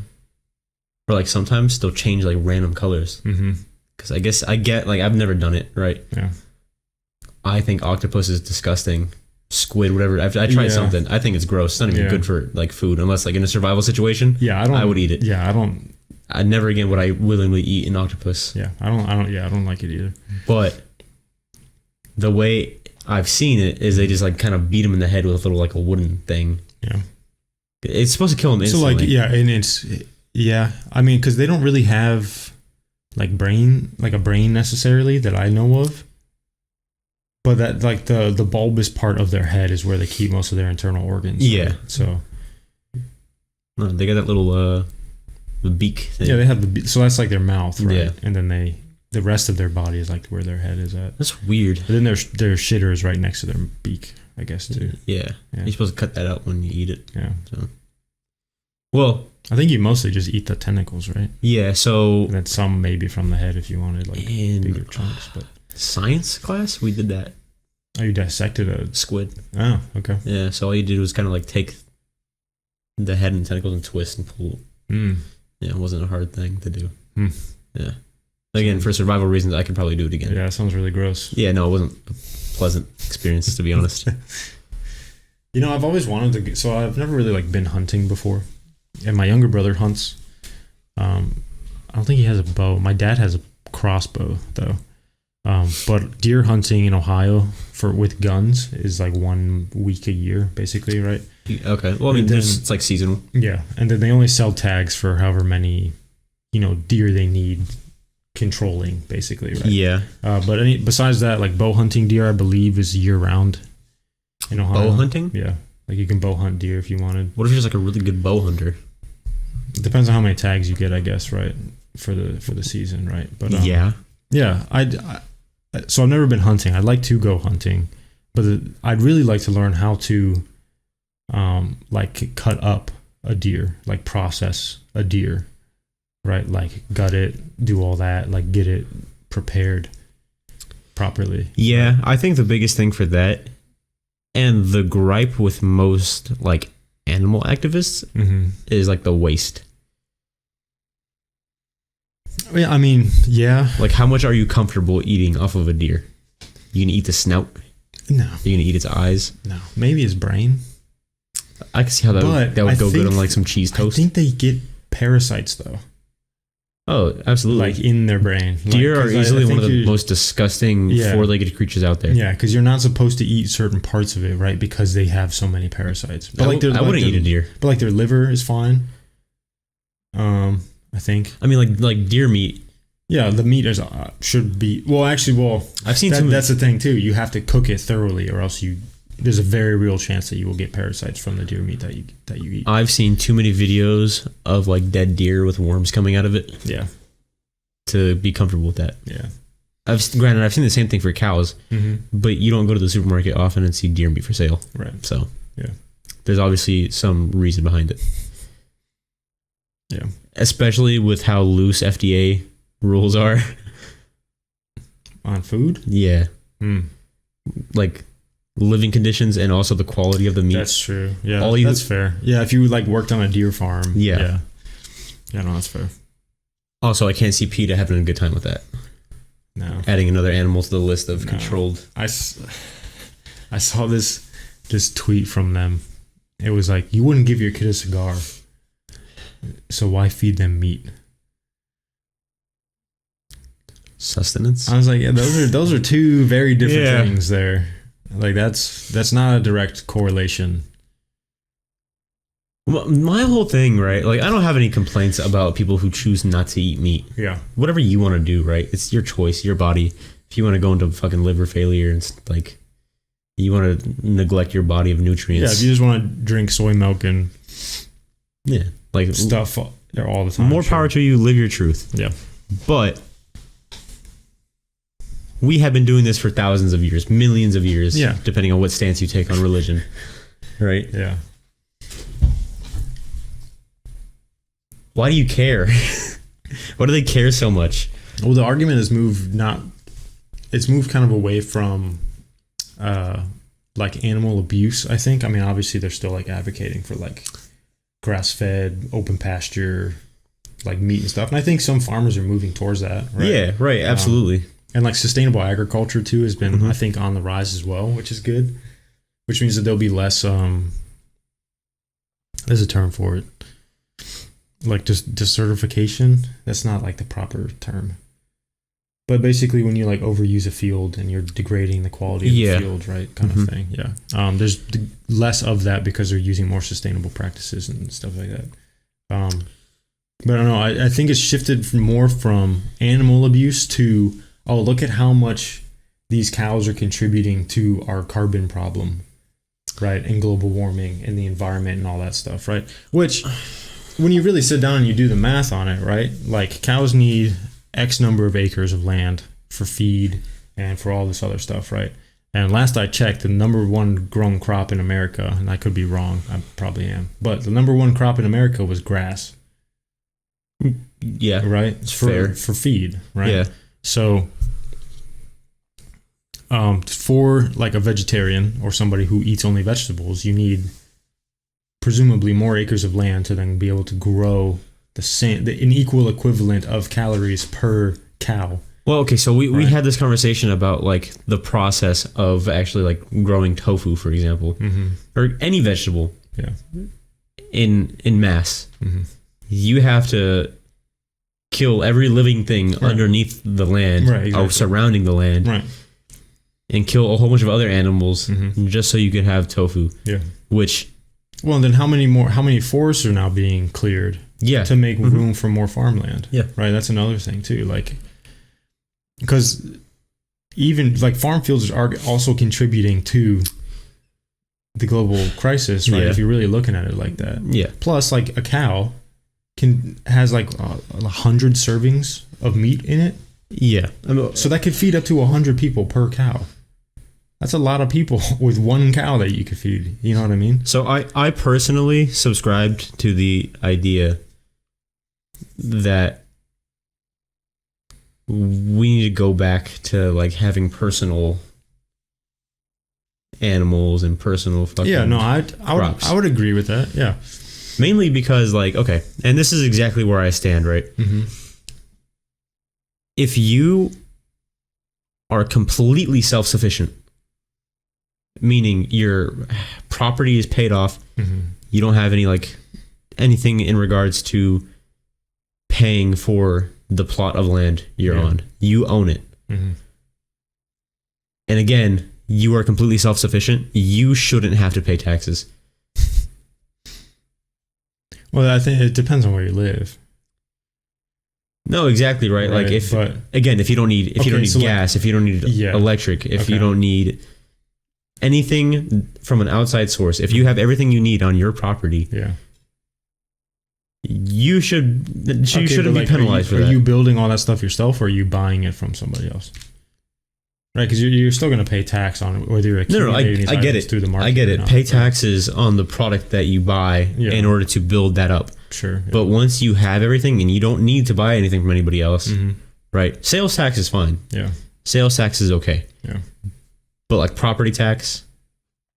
Or like sometimes they'll change like random colors. Mm-hmm. Because I guess I get like I've never done it, right? Yeah. I think octopus is disgusting. Squid, whatever. I tried something. I think it's gross. It's not even good for like food, unless like in a survival situation. Yeah, I would eat it. Yeah, I don't. I never again would I willingly eat an octopus. Yeah, I don't. Yeah, I don't like it either. But the way I've seen it is they just like kind of beat him in the head with a little like a wooden thing. Yeah. It's supposed to kill him instantly. So like and it's I mean, because they don't really have like a brain necessarily that I know of. But that like the bulbous part of their head is where they keep most of their internal organs. Yeah. Right? So no, they got that little the beak thing. yeah, they have so that's like their mouth, right? Yeah. And then the rest of their body is like where their head is at. That's weird. But then their shitter is right next to their beak, I guess too. Yeah. You're supposed to cut that out when you eat it. Yeah. So. Well, I think you mostly just eat the tentacles, right? Yeah. So and then some maybe from the head if you wanted like bigger chunks, but. Science class, we did that. Oh, you dissected a squid. Oh, okay. Yeah, so all you did was kind of like take the head and tentacles and twist and pull. Mm. Yeah, it wasn't a hard thing to do. Mm. Yeah. Again, for survival reasons, I could probably do it again. Yeah, it sounds really gross. Yeah, no, it wasn't a pleasant experience, to be honest. You know, I've always wanted to get, so I've never really like been hunting before. And my younger brother hunts. I don't think he has a bow. My dad has a crossbow though. But deer hunting in Ohio with guns is like 1 week a year, basically, right? Okay. Well, I mean, it's like seasonal. Yeah, and then they only sell tags for however many, deer they need controlling, basically, right? Yeah. But besides that, like bow hunting deer, I believe is year round in Ohio. Bow hunting? Yeah, like you can bow hunt deer if you wanted. What if you're just like a really good bow hunter? It depends on how many tags you get, I guess, right? For the season, right? But yeah. So I've never been hunting. I'd like to go hunting, but I'd really like to learn how to, like cut up a deer, like process a deer, right? Like gut it, do all that, like get it prepared properly. Yeah, I think the biggest thing for that, and the gripe with most like animal activists, is like the waste. Yeah, I mean, yeah. Like, how much are you comfortable eating off of a deer? You gonna eat the snout? No. You gonna eat its eyes? No. Maybe his brain. I can see how that would go good on like some cheese toast. I think they get parasites though. Oh, absolutely. Like in their brain. Deer are easily one of the most disgusting four-legged creatures out there. Yeah, because you're not supposed to eat certain parts of it, right? Because they have so many parasites. But I wouldn't eat a deer. But like their liver is fine. I think. I mean, like deer meat. Yeah, the meat should be. Well, actually, I've seen that's the thing too. You have to cook it thoroughly, or else there's a very real chance that you will get parasites from the deer meat that you eat. I've seen too many videos of like dead deer with worms coming out of it. Yeah. To be comfortable with that. Yeah. I've seen the same thing for cows, but you don't go to the supermarket often and see deer meat for sale. Right. So yeah. there's obviously some reason behind it. Yeah. Especially with how loose FDA rules are. On food? Yeah. Mm. Like living conditions and also the quality of the meat. That's true. Yeah, All that's fair. Yeah, if you like worked on a deer farm. Yeah. Yeah, no, that's fair. Also, I can't see PETA having a good time with that. No. Adding another animal to the list of controlled. I saw this tweet from them. It was like, you wouldn't give your kid a cigar, so why feed them meat? Sustenance. I was like, yeah, those are two very different things there. Like that's not a direct correlation. Well, my whole thing, right? Like, I don't have any complaints about people who choose not to eat meat. Yeah. Whatever you want to do, right? It's your choice, your body. If you want to go into fucking liver failure and like, you want to neglect your body of nutrients. Yeah, if you just want to drink soy milk and like stuff there all the time. More power to you. Live your truth. Yeah. But we have been doing this for thousands of years, millions of years, depending on what stance you take on religion. Right? Yeah. Why do you care? Why do they care so much? Well, the argument has moved it's moved kind of away from like animal abuse, I think. I mean, obviously they're still like advocating for like grass-fed, open pasture, like meat and stuff. And I think some farmers are moving towards that, right? Yeah, right, absolutely. And like sustainable agriculture too has been, I think, on the rise as well, which is good. Which means that there'll be less there's a term for it. Like just desertification. That's not like the proper term. But basically when you like overuse a field and you're degrading the quality of the field, right? Kind of thing. Yeah. There's less of that because they're using more sustainable practices and stuff like that. But I don't know. I think it's shifted more from animal abuse to, oh, look at how much these cows are contributing to our carbon problem, right? And global warming and the environment and all that stuff, right? Which, when you really sit down and you do the math on it, right? Like cows need X number of acres of land for feed and for all this other stuff, right? And last I checked, the number one grown crop in America, and I could be wrong, I probably am, but the number one crop in America was grass. Yeah. Right? It's for feed, right? Yeah. So for like a vegetarian or somebody who eats only vegetables, you need presumably more acres of land to then be able to grow an equal equivalent of calories per cow. Well, okay, so we had this conversation about like the process of actually like growing tofu, for example, or any vegetable. Yeah. In mass, you have to kill every living thing underneath the land or surrounding the land, and kill a whole bunch of other animals just so you could have tofu. Yeah. Which, well, then how many forests are now being cleared? Yeah. To make room for more farmland. Yeah. Right. That's another thing too. Like, because even like farm fields are also contributing to the global crisis, right? Yeah. If you're really looking at it like that. Yeah. Plus, like a cow has like 100 servings of meat in it. Yeah. So that could feed up to 100 people per cow. That's a lot of people with one cow that you could feed. You know what I mean? So I personally subscribed to the idea that we need to go back to like having personal animals and personal fucking I would agree with that. Yeah. Mainly because like, okay, and this is exactly where I stand, right? If you are completely self-sufficient, meaning your property is paid off, you don't have any like anything in regards to paying for the plot of land you're on, you own it. And again, you are completely self-sufficient, you shouldn't have to pay taxes. Well, I think it depends on where you live. No, exactly right. Like if you don't need gas, if you don't need electric, if you don't need anything from an outside source, if you have everything you need on your property, you shouldn't be penalized for that. Are you building all that stuff yourself, or are you buying it from somebody else? Right, because you're still going to pay tax on it, whether you're accumulating these I get items it. through the market. I get or it. not. Pay taxes on the product that you buy in order to build that up. Sure. Yeah. But once you have everything and you don't need to buy anything from anybody else, right? Sales tax is fine. Yeah. Sales tax is okay. Yeah. But like property tax,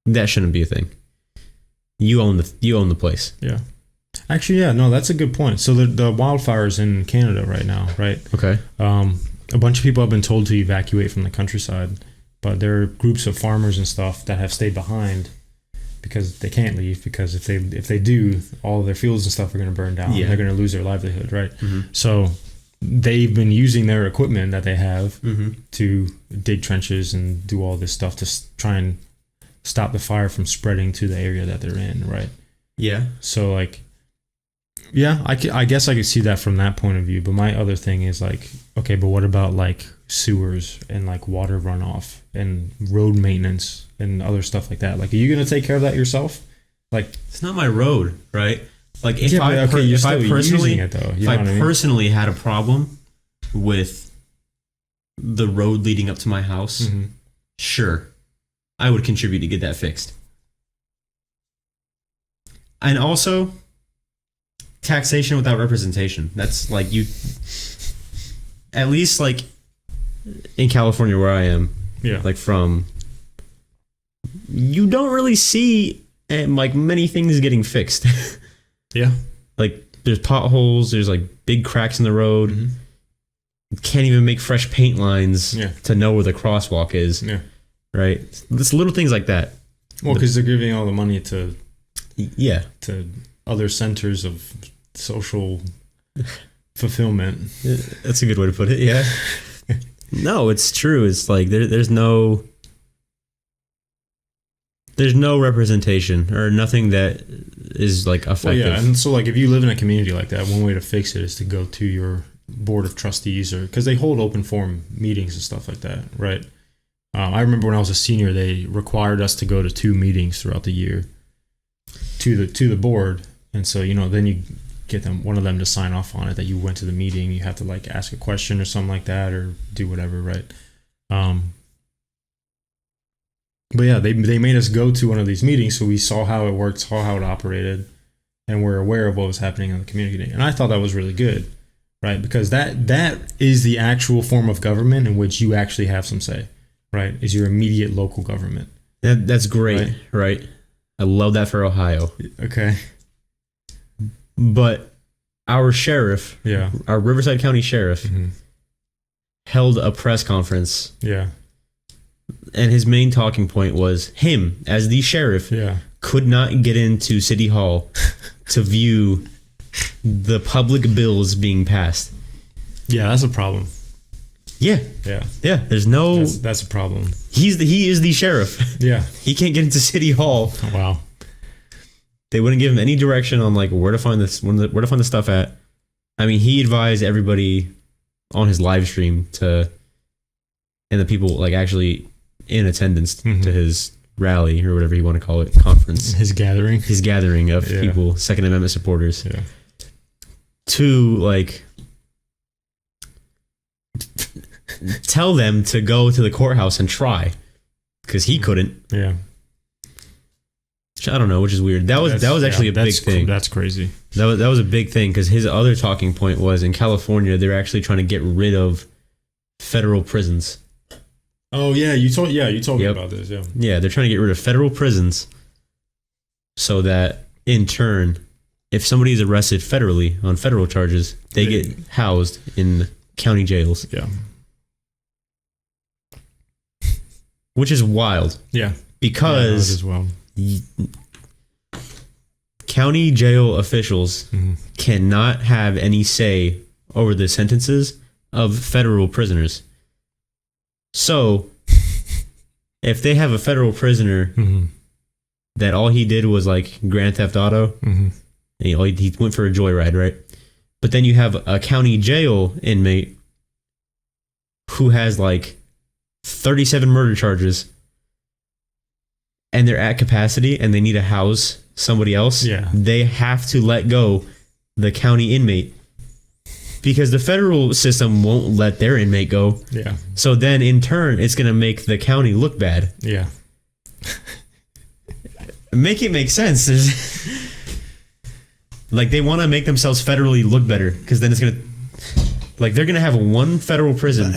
that shouldn't be a thing. You own the place. Yeah. Actually, yeah, no, that's a good point. So the wildfires in Canada right now, right? Okay. A bunch of people have been told to evacuate from the countryside, but there are groups of farmers and stuff that have stayed behind because they can't leave, because if they do, all of their fields and stuff are going to burn down. Yeah. They're going to lose their livelihood, right? So they've been using their equipment that they have to dig trenches and do all this stuff to try and stop the fire from spreading to the area that they're in, right? Yeah. So like, yeah, I guess I could see that from that point of view. But my other thing is like, okay, but what about like sewers and like water runoff and road maintenance and other stuff like that? Like, are you going to take care of that yourself? Like, It's not my road, right? Like if I personally had a problem with the road leading up to my house, sure, I would contribute to get that fixed. And also, taxation without representation. That's like you, at least like in California where I am, like from, you don't really see like many things getting fixed. Yeah. Like there's potholes, there's like big cracks in the road. You can't even make fresh paint lines to know where the crosswalk is. Yeah. Right? It's little things like that. Well, because they're giving all the money to other centers of social fulfillment. That's a good way to put it. Yeah. No, it's true. It's like there's no representation or nothing that is like effective. Well, yeah, and so like if you live in a community like that, one way to fix it is to go to your board of trustees, or because they hold open forum meetings and stuff like that, right? I remember when I was a senior, they required us to go to 2 meetings throughout the year to the board, and so then you get one of them to sign off on it that you went to the meeting. You have to like ask a question or something like that, or do whatever, right? But yeah, they made us go to one of these meetings, so we saw how it worked, saw how it operated, and we're aware of what was happening in the community. And I thought that was really good, right? Because that is the actual form of government in which you actually have some say, right? Is your immediate local government. That's great, right? I love that for Ohio. Okay. But our sheriff, our Riverside County sheriff, held a press conference. Yeah. And his main talking point was him, as the sheriff, could not get into City Hall to view the public bills being passed. Yeah, that's a problem. Yeah. Yeah. Yeah. There's no. That's a problem. He is the sheriff. Yeah. He can't get into City Hall. Oh, wow. They wouldn't give him any direction on like where to find this, where to find the stuff at. I mean, he advised everybody on his live stream and the people like actually in attendance to his rally or whatever you want to call it, conference. His gathering of people, Second Amendment supporters. Yeah. To like tell them to go to the courthouse and try, because he couldn't. Yeah. I don't know, which is weird. That was actually a big thing. That's crazy. That was a big thing, because his other talking point was in California they're actually trying to get rid of federal prisons. Oh yeah, you told me about this. Yeah. Yeah, they're trying to get rid of federal prisons so that in turn, if somebody is arrested federally on federal charges, they get housed in county jails. Yeah. Which is wild. Yeah. Because as well. County jail officials cannot have any say over the sentences of federal prisoners. So, if they have a federal prisoner that all he did was like Grand Theft Auto, and he went for a joyride, right? But then you have a county jail inmate who has like 37 murder charges, and they're at capacity and they need to house somebody else. Yeah. They have to let go the county inmate because the federal system won't let their inmate go. Yeah. So then in turn, it's going to make the county look bad. Yeah. Make it make sense. Like they want to make themselves federally look better because then it's going to, like they're going to have one federal prison.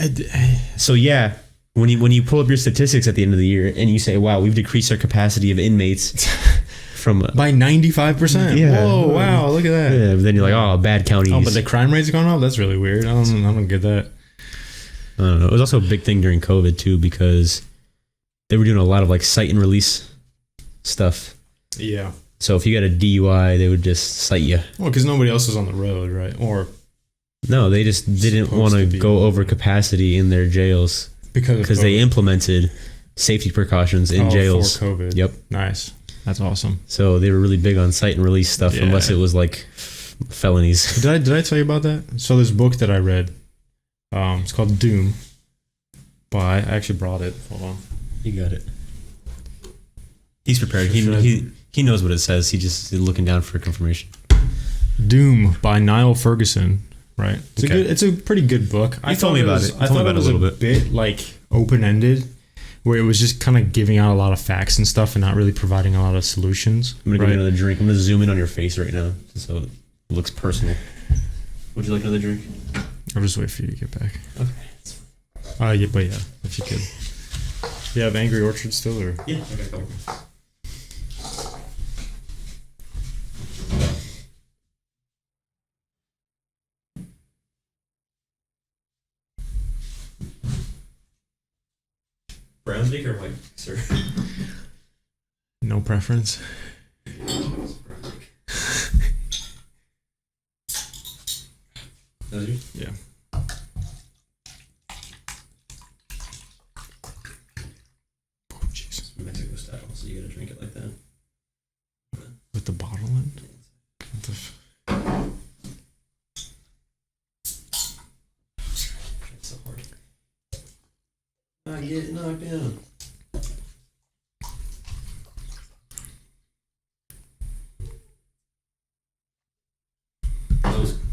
So yeah, when you pull up your statistics at the end of the year and you say, wow, we've decreased our capacity of inmates from by 95%. Yeah. Whoa, wow, look at that. Yeah, but then you're like, oh, bad counties. Oh, but the crime rate's gone up? That's really weird. I don't get that. I don't know. It was also a big thing during COVID too because they were doing a lot of like cite and release stuff. Yeah. So if you got a DUI, they would just cite you. Well, because nobody else was on the road, right? Or no, they just didn't want to go over capacity in their jails because they implemented safety precautions in jails for COVID. Yep. Nice. That's awesome. So they were really big on cite and release stuff, unless it was like felonies. Did I tell you about that? So this book that I read, it's called Doom. I actually brought it. Hold on. You got it. He's prepared. He knows what it says. He just is looking down for confirmation. Doom by Niall Ferguson. Right. It's a pretty good book. You told me about it. I thought it was a bit like open ended, where it was just kind of giving out a lot of facts and stuff and not really providing a lot of solutions. I'm gonna give you another drink. I'm gonna zoom in on your face right now so it looks personal. Would you like another drink? I'll just wait for you to get back. Okay. Yeah, but yeah, if you could. You have Angry Orchard still, or? Yeah. Okay. Brown dick or white, sir? No preference. Those you? Yeah. Oh, jeez. Mexico style, so you gotta drink it like that. With the bottle in? What the It's so hard. I get knocked down.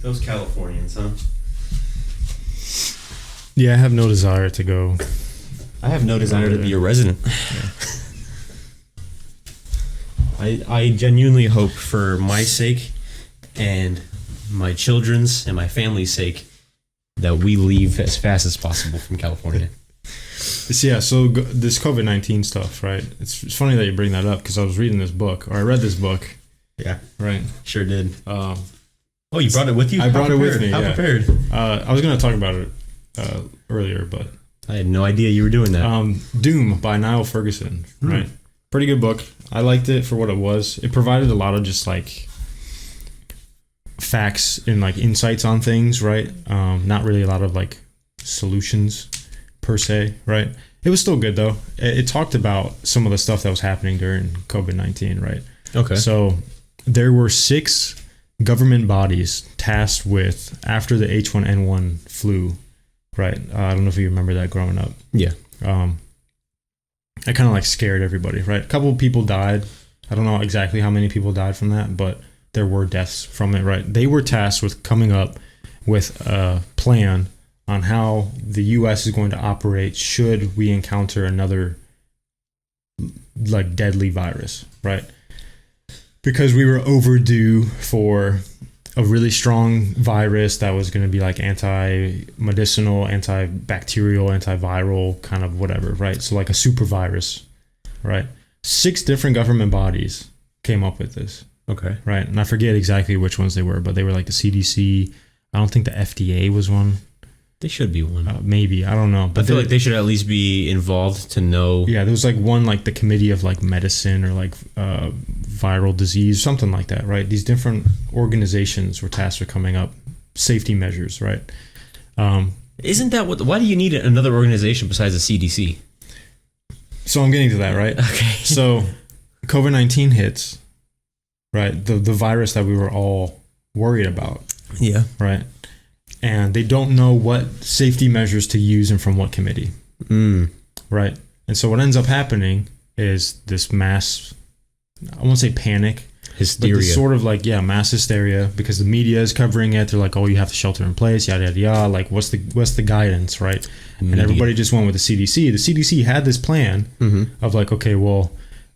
Those Californians, huh? Yeah, I have no desire to go. I have no desire to be a resident. Yeah. I genuinely hope for my sake and my children's and my family's sake that we leave as fast as possible from California. Yeah, so this COVID-19 stuff, right? It's funny that you bring that up because I was reading this book, or I read this book. Yeah. Right. Sure did. Oh, you brought it with you? I brought it with me. How prepared? I was going to talk about it earlier, but I had no idea you were doing that. Doom by Niall Ferguson, right? Pretty good book. I liked it for what it was. It provided a lot of just like facts and like insights on things, right? Not really a lot of like solutions per se, right? It was still good though. It talked about some of the stuff that was happening during COVID-19, right? Okay. So there were 6 government bodies tasked with, after the H1N1 flu, right? I don't know if you remember that growing up. Yeah. It kind of like scared everybody, right? A couple of people died. I don't know exactly how many people died from that, but there were deaths from it, right? They were tasked with coming up with a plan on how the U.S. is going to operate should we encounter another like deadly virus, right? Because we were overdue for a really strong virus that was going to be like anti-medicinal, antibacterial, antiviral, kind of whatever, right? So like a super virus, right? 6 different government bodies came up with this. Okay. Right. And I forget exactly which ones they were, but they were like the CDC. I don't think the FDA was one. They should be one. Maybe. I don't know. But I feel like they should at least be involved to know. Yeah, there was like one, like the Committee of like Medicine or like Viral Disease, something like that, right? These different organizations were tasked with coming up safety measures, right? Isn't that what? Why do you need another organization besides the CDC? So I'm getting to that, right? Okay. So COVID-19 hits, right? The virus that we were all worried about. Yeah. Right. And they don't know what safety measures to use and from what committee. Right. And so what ends up happening is this mass, I won't say panic, hysteria. Like this sort of like, mass hysteria because the media is covering it. They're like, oh, you have to shelter in place, yada, yada, yada. Like, what's the guidance, right? Media. And everybody just went with the CDC. The CDC had this plan of like, okay, well,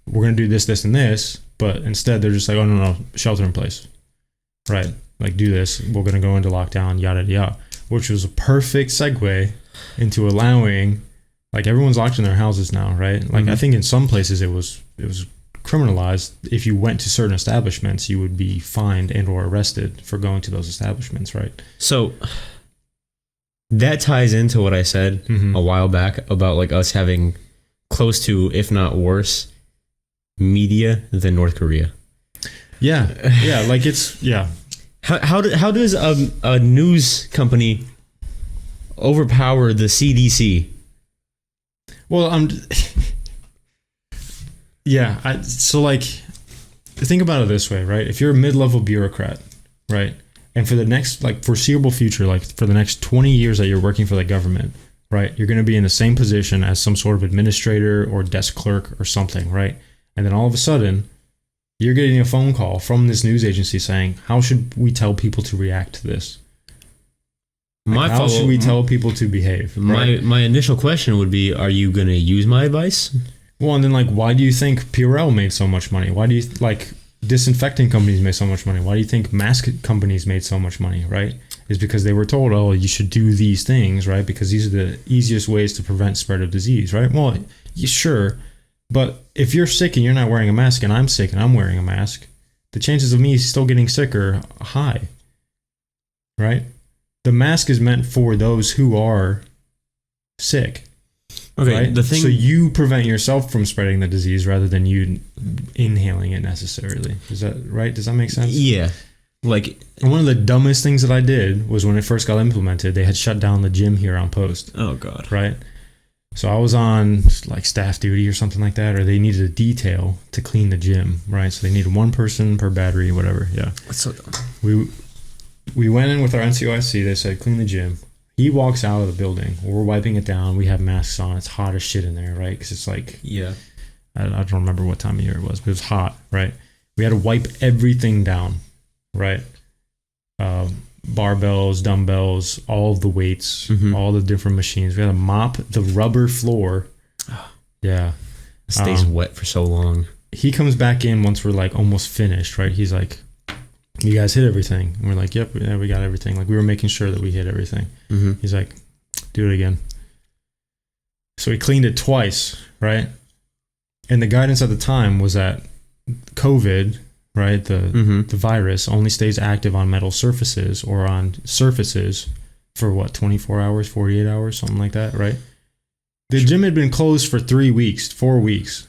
we're going to do this, this, and this. But instead, they're just like, oh, no, shelter in place. Right? Like, do this. We're going to go into lockdown, yada, yada. Which was a perfect segue into allowing, like, everyone's locked in their houses now, right? Like, I think in some places it was criminalized. If you went to certain establishments, you would be fined and or arrested for going to those establishments, right? So that ties into what I said a while back about like us having close to, if not worse, media than North Korea. Yeah, like it's How does a news company overpower the CDC? Well, so like, think about it this way, right? If you're a mid-level bureaucrat, right, and for the next like foreseeable future, like for the next 20 years that you're working for the government, right, you're going to be in the same position as some sort of administrator or desk clerk or something, right? And then all of a sudden, you're getting a phone call from this news agency saying, how should we tell people to react to this? Like, how should we tell people to behave? Right? My initial question would be, are you going to use my advice? Well, and then like, why do you think Purell made so much money? Why do you like disinfecting companies made so much money? Why do you think mask companies made so much money, right? Is because they were told, oh, you should do these things, right? Because these are the easiest ways to prevent spread of disease, right? Well, sure. But if you're sick and you're not wearing a mask and I'm sick and I'm wearing a mask, the chances of me still getting sick are high, right? The mask is meant for those who are sick. Okay, right? So you prevent yourself from spreading the disease rather than you inhaling it necessarily. Is that right? Does that make sense? Yeah. Like, one of the dumbest things that I did was when it first got implemented, they had shut down the gym here on post. Oh, God. Right? So I was on like staff duty or something like that, or they needed a detail to clean the gym, right? So they needed one person per battery, whatever. Yeah. That's so dumb. We went in with our NCOIC. They said, clean the gym. He walks out of the building. We're wiping it down. We have masks on. It's hot as shit in there, right? Because it's like, I don't remember what time of year it was, but it was hot, right? We had to wipe everything down, right? Barbells, dumbbells, all of the weights, all the different machines. We had to mop the rubber floor. Yeah. It stays wet for so long. He comes back in once we're like almost finished, right? He's like, you guys hit everything. And we're like, yep, yeah, we got everything. Like, we were making sure that we hit everything. He's like, do it again. So he cleaned it twice, right? And the guidance at the time was that COVID, right, the virus only stays active on metal surfaces or on surfaces for what, 24 hours, 48 hours, something like that, right? The gym had been closed for 3 weeks, 4 weeks,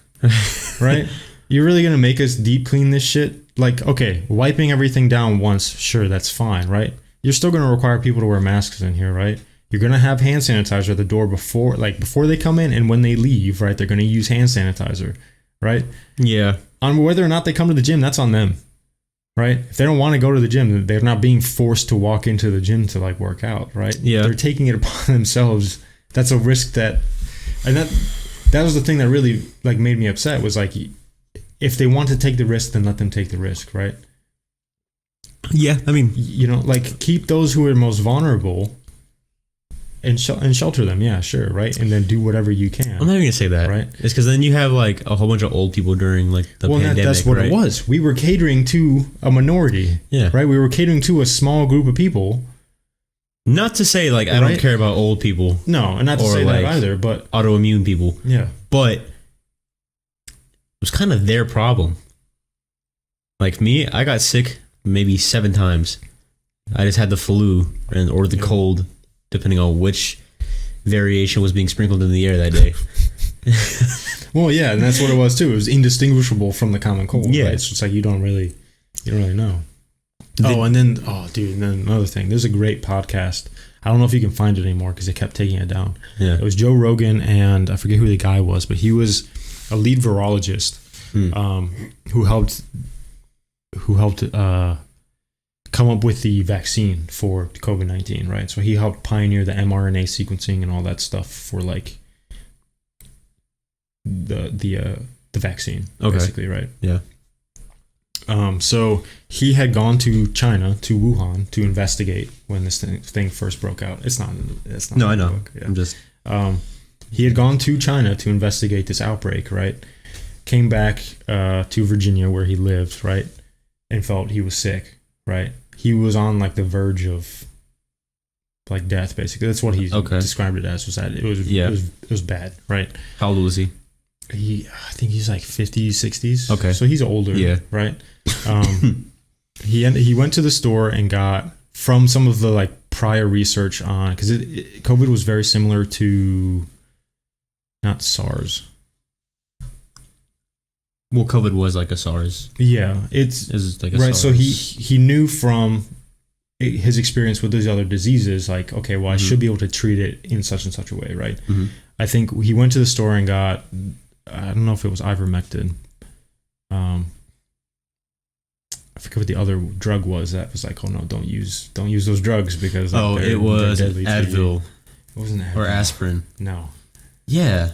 right? You're really going to make us deep clean this shit? Like, okay, wiping everything down once, sure, that's fine, right? You're still going to require people to wear masks in here, right? You're going to have hand sanitizer at the door before they come in, and when they leave, right, they're going to use hand sanitizer, right? Yeah. On whether or not they come to the gym, that's on them, right? If they don't want to go to the gym, they're not being forced to walk into the gym to like work out, right? Yeah. They're taking it upon themselves. That's a risk that was the thing that really like made me upset was like, if they want to take the risk, then let them take the risk, right? Yeah, I mean, you know, like keep those who are most vulnerable and shelter them. Yeah, sure, right? And then do whatever you can. I'm not even gonna say that, right? It's because then you have like a whole bunch of old people during like the pandemic. That's what right? it was. We were catering to a minority. Yeah, right. We were catering to a small group of people. Not to say like I don't care about old people. No, and not to say like that either. But autoimmune people. Yeah, but it was kind of their problem. Like me, I got sick maybe 7 times. I just had the flu or the cold, depending on which variation was being sprinkled in the air that day. Well, yeah, and that's what it was too. It was indistinguishable from the common cold. Yeah, right? It's just like you don't really know. And then another thing. There's a great podcast. I don't know if you can find it anymore because they kept taking it down. Yeah, it was Joe Rogan and I forget who the guy was, but he was a lead virologist who helped come up with the vaccine for COVID-19, right? So he helped pioneer the mRNA sequencing and all that stuff for like the vaccine, basically, right? Yeah. So he had gone to China, to Wuhan, to investigate when this thing first broke out. It's not. No, I know. Book. Yeah. I'm just. He had gone to China to investigate this outbreak, right? Came back to Virginia where he lived, right? And felt he was sick, right? He was on like the verge of like death, basically. That's what he described it as. Was that it was bad, right? How old was he? I think he's like 50s, 60s. Okay. So he's older, right? He went to the store and got from some of the like prior research on, because COVID was very similar to not SARS. Well, COVID was like a SARS. Yeah, it's like a right. SARS. So he knew from his experience with these other diseases, like, okay, well, I should be able to treat it in such and such a way, right? Mm-hmm. I think he went to the store and got, I don't know if it was ivermectin. I forget what the other drug was. That was like, oh no, don't use those drugs because like, it was deadly to you. Advil. It wasn't Advil. Or aspirin. No. Yeah.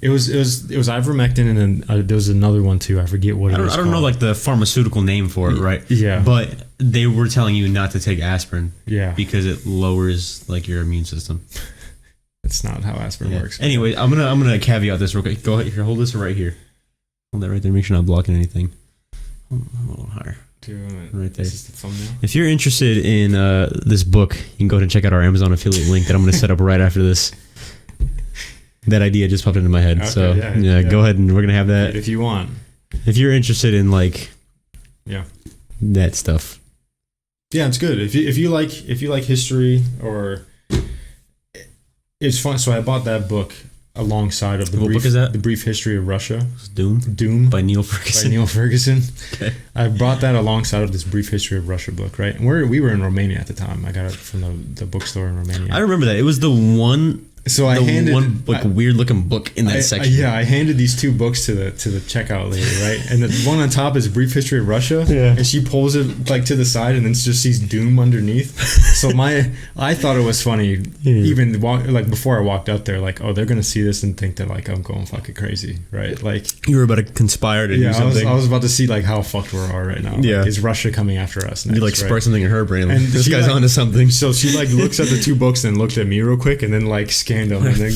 It was ivermectin, and then there was another one too. I forget what it was. I don't know like the pharmaceutical name for it, right? Yeah. But they were telling you not to take aspirin. Yeah. Because it lowers like your immune system. That's not how aspirin works. Anyway, I'm gonna caveat this real quick. Go ahead, here, hold this right here. Hold that right there. Make sure you're not blocking anything. A little higher. Right there. This is the thumbnail. If you're interested in this book, you can go ahead and check out our Amazon affiliate link that I'm going to set up right after this. That idea just popped into my head. Okay, so yeah, go ahead and we're going to have that. If you want. If you're interested in like that stuff. Yeah, it's good. If you like history, or it's fun. So I bought that book alongside of What book is that? The Brief History of Russia. Doom by Neil Ferguson. Okay. I brought that alongside of this Brief History of Russia book, right? And we were in Romania at the time. I got it from the bookstore in Romania. I remember that. It was the one. So I handed one weird looking book in that section. I handed these two books to the checkout lady, right? And the one on top is Brief History of Russia, and she pulls it like to the side, and then just sees Doom underneath. So I thought it was funny, even like before I walked up there, like, oh, they're gonna see this and think that like I'm going fucking crazy, right? Like you were about to conspire to do something. I was about to see like how fucked we are right now. Yeah, like, is Russia coming after us next? You like spark something in her brain. And this guy's onto something. So she like looks at the two books and looked at me real quick, and then like scanned them, and then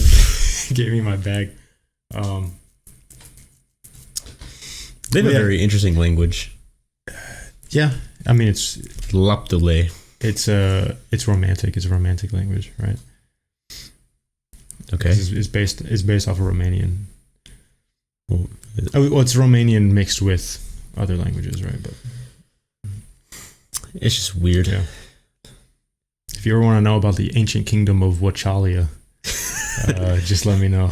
gave me my bag. They have a very interesting language. Yeah, I mean it's Laptole. It's romantic. It's a romantic language, right? Okay. It's based off of Romanian. Well, it's Romanian mixed with other languages, right? But it's just weird. Yeah. If you ever want to know about the ancient kingdom of Wachalia, just let me know.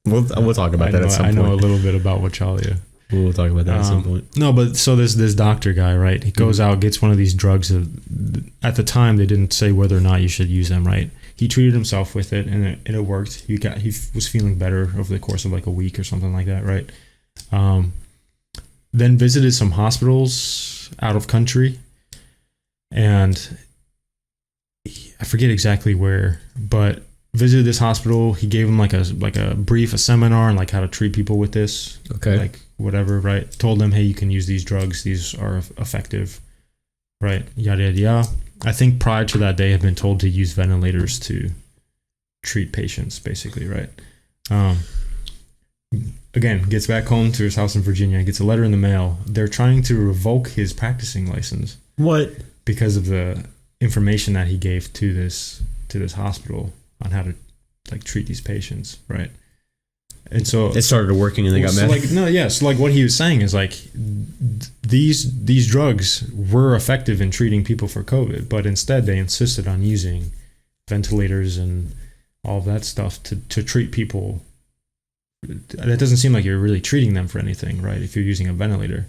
We'll talk about that at some point. I know a little bit about Wachalia. We'll talk about that at some point. No, but so this doctor guy, right? He goes out, gets one of these drugs. At the time, they didn't say whether or not you should use them, right? He treated himself with it, and it worked. He was feeling better over the course of like a week or something like that, right? Then visited some hospitals out of country, and I forget exactly where, but visited this hospital. He gave him like a brief seminar on like how to treat people with this. Okay. Like whatever, right? Told them, hey, you can use these drugs. These are effective, right? Yada yada yada. I think prior to that, they had been told to use ventilators to treat patients, basically, right? Again, gets back home to his house in Virginia, gets a letter in the mail. They're trying to revoke his practicing license. What? Because of the information that he gave to this hospital on how to like treat these patients, right? And so it started working, and they got mad. So like what he was saying is like these drugs were effective in treating people for COVID, but instead they insisted on using ventilators and all of that stuff to treat people. That doesn't seem like you're really treating them for anything, right? If you're using a ventilator,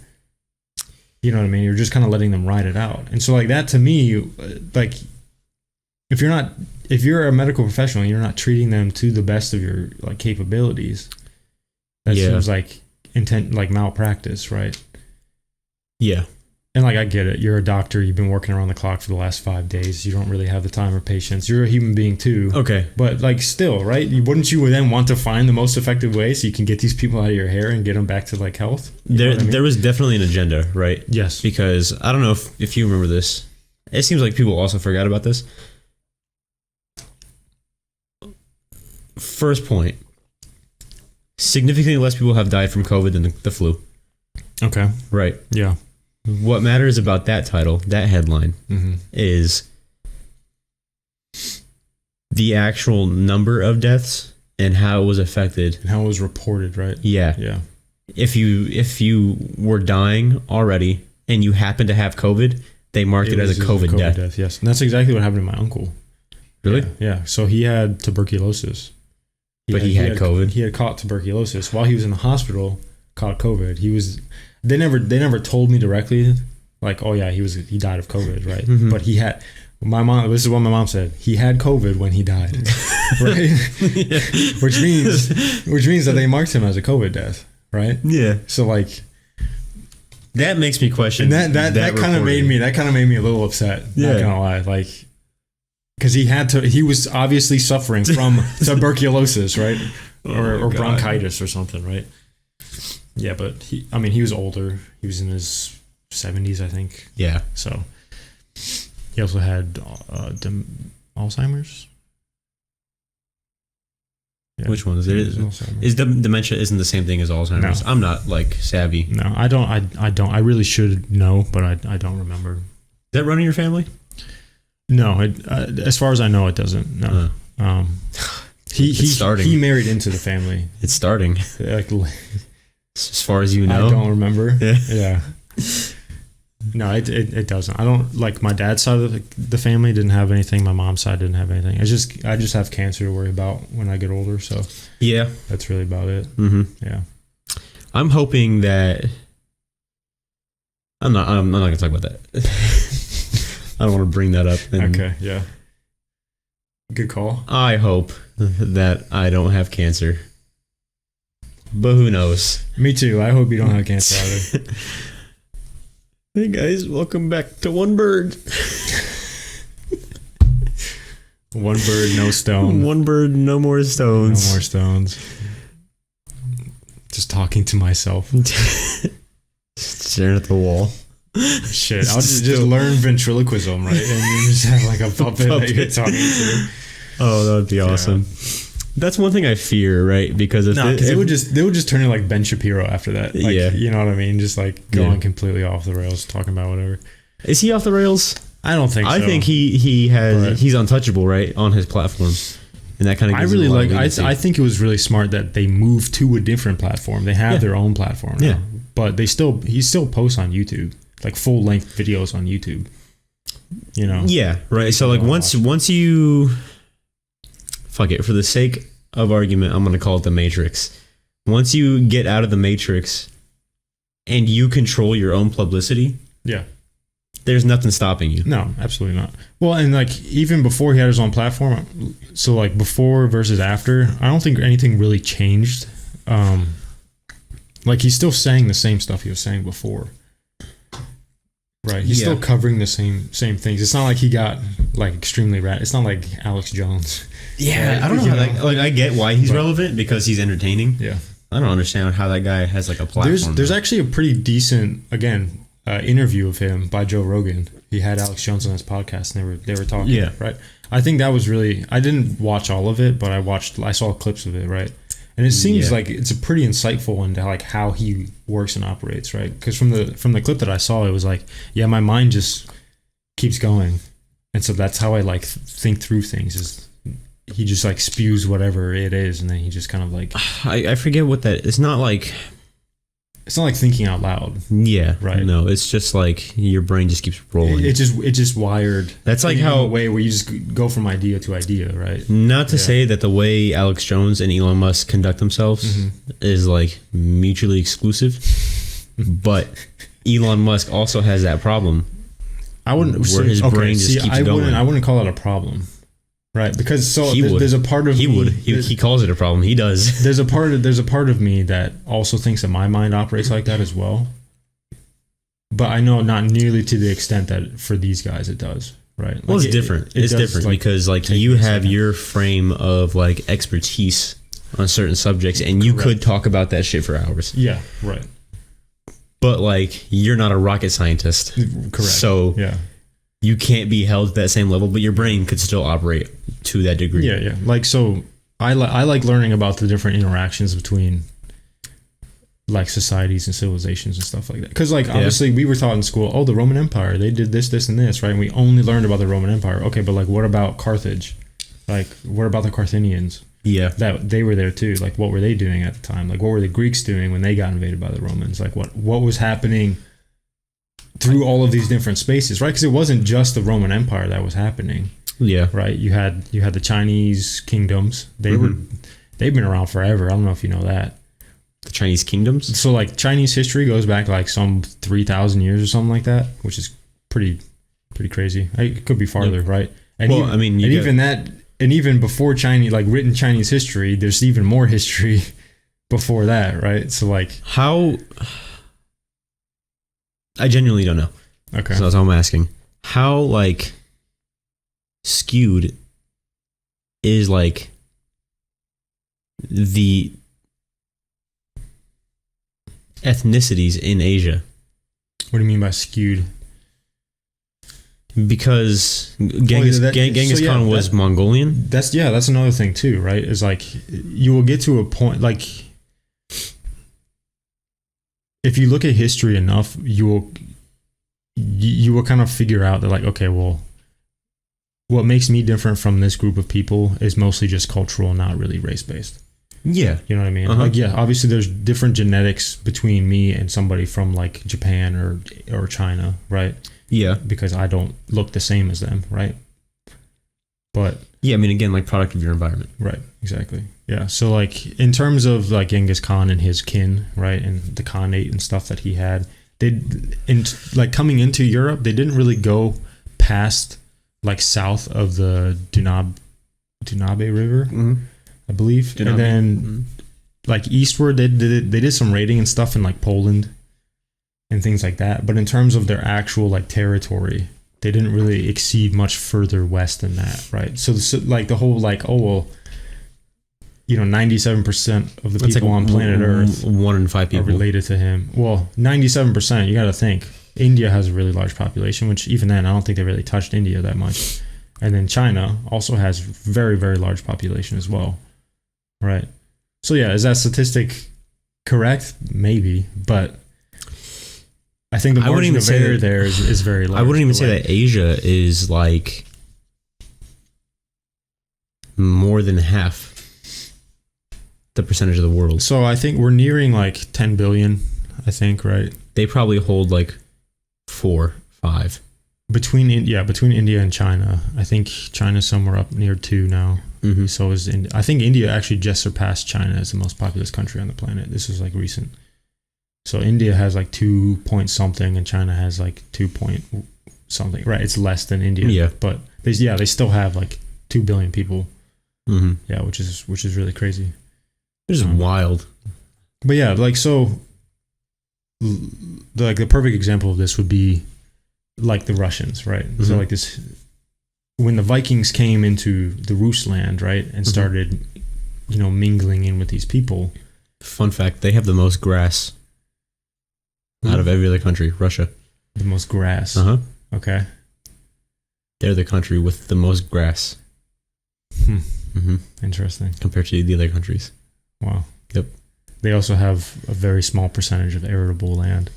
you know what I mean? You're just kind of letting them ride it out. And so like that to me, like if you're a medical professional and you're not treating them to the best of your like capabilities, that seems like malpractice, right? Yeah. And like, I get it. You're a doctor. You've been working around the clock for the last 5 days. You don't really have the time or patience. You're a human being too. Okay. But like, still, right? Wouldn't you then want to find the most effective way so you can get these people out of your hair and get them back to like health? There was definitely an agenda, right? Yes. Because I don't know if you remember this. It seems like people also forgot about this. First point. Significantly less people have died from COVID than the flu. Okay. Right. Yeah. What matters about that title, that headline, is the actual number of deaths and how it was affected. And how it was reported, right? Yeah. Yeah. If you were dying already and you happen to have COVID, they marked it as a COVID death. Yes. And that's exactly what happened to my uncle. Really? Yeah. So he had tuberculosis. He had COVID. He had caught tuberculosis while he was in the hospital. Caught COVID. They never told me directly, like, oh yeah, he died of COVID, right? Mm-hmm. But he had. My mom. This is what my mom said. He had COVID when he died, right? which means that they marked him as a COVID death, right? Yeah. So like, that makes me question. And that kind of made me a little upset. Yeah. Not gonna lie, like. Because he was obviously suffering from tuberculosis, right? Or bronchitis or something, right? Yeah, but he was older. He was in his 70s, I think. Yeah. So he also had Alzheimer's. Yeah. Which one is it? Is dementia isn't the same thing as Alzheimer's? No. I'm not like savvy. No, I don't. I really should know, but I don't remember. Is that running your family? No, as far as I know, it doesn't. No. He married into the family. It's starting. Like, as far as you know, I don't remember. Yeah. No, it doesn't. I don't like my dad's side of the family didn't have anything. My mom's side didn't have anything. I just have cancer to worry about when I get older. So yeah, that's really about it. Mm-hmm. Yeah. I'm hoping that I'm not gonna talk about that. I don't want to bring that up. Okay, yeah. Good call. I hope that I don't have cancer. But who knows? Me too. I hope you don't have cancer either. Hey guys, welcome back to One Bird. One bird, no stone. One bird, no more stones. No more stones. Just talking to myself. Staring at the wall. Shit, I'll just learn ventriloquism, right? And you just have like a puppet that you're talking to. Oh, that would be awesome. Yeah. That's one thing I fear, right? Because they would just turn it like Ben Shapiro after that. Like, yeah, you know what I mean? Just like going completely off the rails, talking about whatever. Is he off the rails? I don't think so. I think he's untouchable, right, on his platform. And that kind of gives I think it was really smart that they moved to a different platform. They have their own platform now. Yeah. But he still posts on YouTube. Like full length videos on YouTube, you know? Yeah, right. So like once you, fuck it, for the sake of argument, I'm going to call it the Matrix. Once you get out of the Matrix and you control your own publicity, yeah, there's nothing stopping you. No, absolutely not. Well, and like even before he had his own platform, so like before versus after, I don't think anything really changed. Like he's still saying the same stuff he was saying before. Right, he's still covering the same things. It's not like he got like extremely It's not like Alex Jones. Yeah, right? I don't know. Like I get why he's relevant because he's entertaining. Yeah, I don't understand how that guy has like a platform. There's actually a pretty decent interview of him by Joe Rogan. He had Alex Jones on his podcast, and they were talking. Yeah, right. I think that was really. I didn't watch all of it, but I saw clips of it. Right. And it seems like it's a pretty insightful into like how he works and operates, right? Because from the clip that I saw, it was like, yeah, my mind just keeps going, and so that's how I like think through things. Is he just like spews whatever it is, and then he just kind of like I forget what that. It's not like thinking out loud. Yeah, right. No, it's just like your brain just keeps rolling. It just wired. That's like how a way where you just go from idea to idea, right? Not to say that the way Alex Jones and Elon Musk conduct themselves is like mutually exclusive, but Elon Musk also has that problem. I wouldn't where his brain just keeps going. I wouldn't call it a problem. Right, because there's a part of he calls it a problem. He does. There's a part of me that also thinks that my mind operates like that as well. but I know not nearly to the extent that for these guys it does. Right. Well, it's different. It's different because like you have your frame of like expertise on certain subjects, and you could talk about that shit for hours. Yeah. Right. But like you're not a rocket scientist. Correct. So yeah. You can't be held at that same level, but your brain could still operate to that degree. Yeah. Yeah. Like so, I like learning about the different interactions between like societies and civilizations and stuff like that. Because like obviously we were taught in school, oh, the Roman Empire, they did this, this, and this, right? And we only learned about the Roman Empire. Okay, but like what about Carthage? Like what about the Carthaginians? Yeah. That they were there too. Like what were they doing at the time? Like what were the Greeks doing when they got invaded by the Romans? Like what was happening through all of these different spaces, right? Because it wasn't just the Roman Empire that was happening. Yeah. Right. You had the Chinese kingdoms. They've been around forever. I don't know if you know that. The Chinese kingdoms? So like Chinese history goes back like some 3,000 years or something like that, which is pretty crazy. It could be farther, right? And well, even before Chinese, like written Chinese history, there's even more history before that, right? So like how I genuinely don't know. Okay. So that's all I'm asking. How like skewed is like the ethnicities in Asia? What do you mean by skewed? Because Genghis Khan was Mongolian. That's another thing too, right? Is like you will get to a point like if you look at history enough, you will kind of figure out that like, okay, well, what makes me different from this group of people is mostly just cultural, not really race based. Yeah. You know what I mean? Like, yeah, obviously there's different genetics between me and somebody from like Japan or China, right? Yeah. Because I don't look the same as them, right? But yeah, I mean, again, like product of your environment. Right, exactly. Yeah. So like in terms of like Genghis Khan and his kin, right, and the Khanate and stuff that he had, like coming into Europe, they didn't really go past like south of the Danube River, I believe. And then like eastward, they did some raiding and stuff in like Poland and things like that. But in terms of their actual like territory, they didn't really exceed much further west than that, right? So like the whole like, oh well, 97% of the people on planet Earth, 1 in 5 people are related to him. Well, 97%. You got to think India has a really large population, which even then I don't think they really touched India that much. And then China also has very, very large population as well, right? So yeah, is that statistic correct? Maybe, but I think the margin of error there is very large. I wouldn't even say that Asia is like more than half the percentage of the world. So I think we're nearing like 10 billion, I think, right? They probably hold like 4, 5. Between India and China. I think China's somewhere up near 2 now. Mm-hmm. So is India. I think India actually just surpassed China as the most populous country on the planet. This is like recent. So India has like 2 point something and China has like 2 point something. Right, it's less than India. Yeah. But they still have like 2 billion people. Mm-hmm. Yeah, which is really crazy. This is wild. But yeah, like so the perfect example of this would be like the Russians, right? Mm-hmm. So like this, when the Vikings came into the Rusland, right, and started, mingling in with these people. Fun fact, they have the most grass out of every other country, Russia. The most grass? Okay. They're the country with the most grass. Interesting. Compared to the other countries. Wow. Yep. They also have a very small percentage of arable land.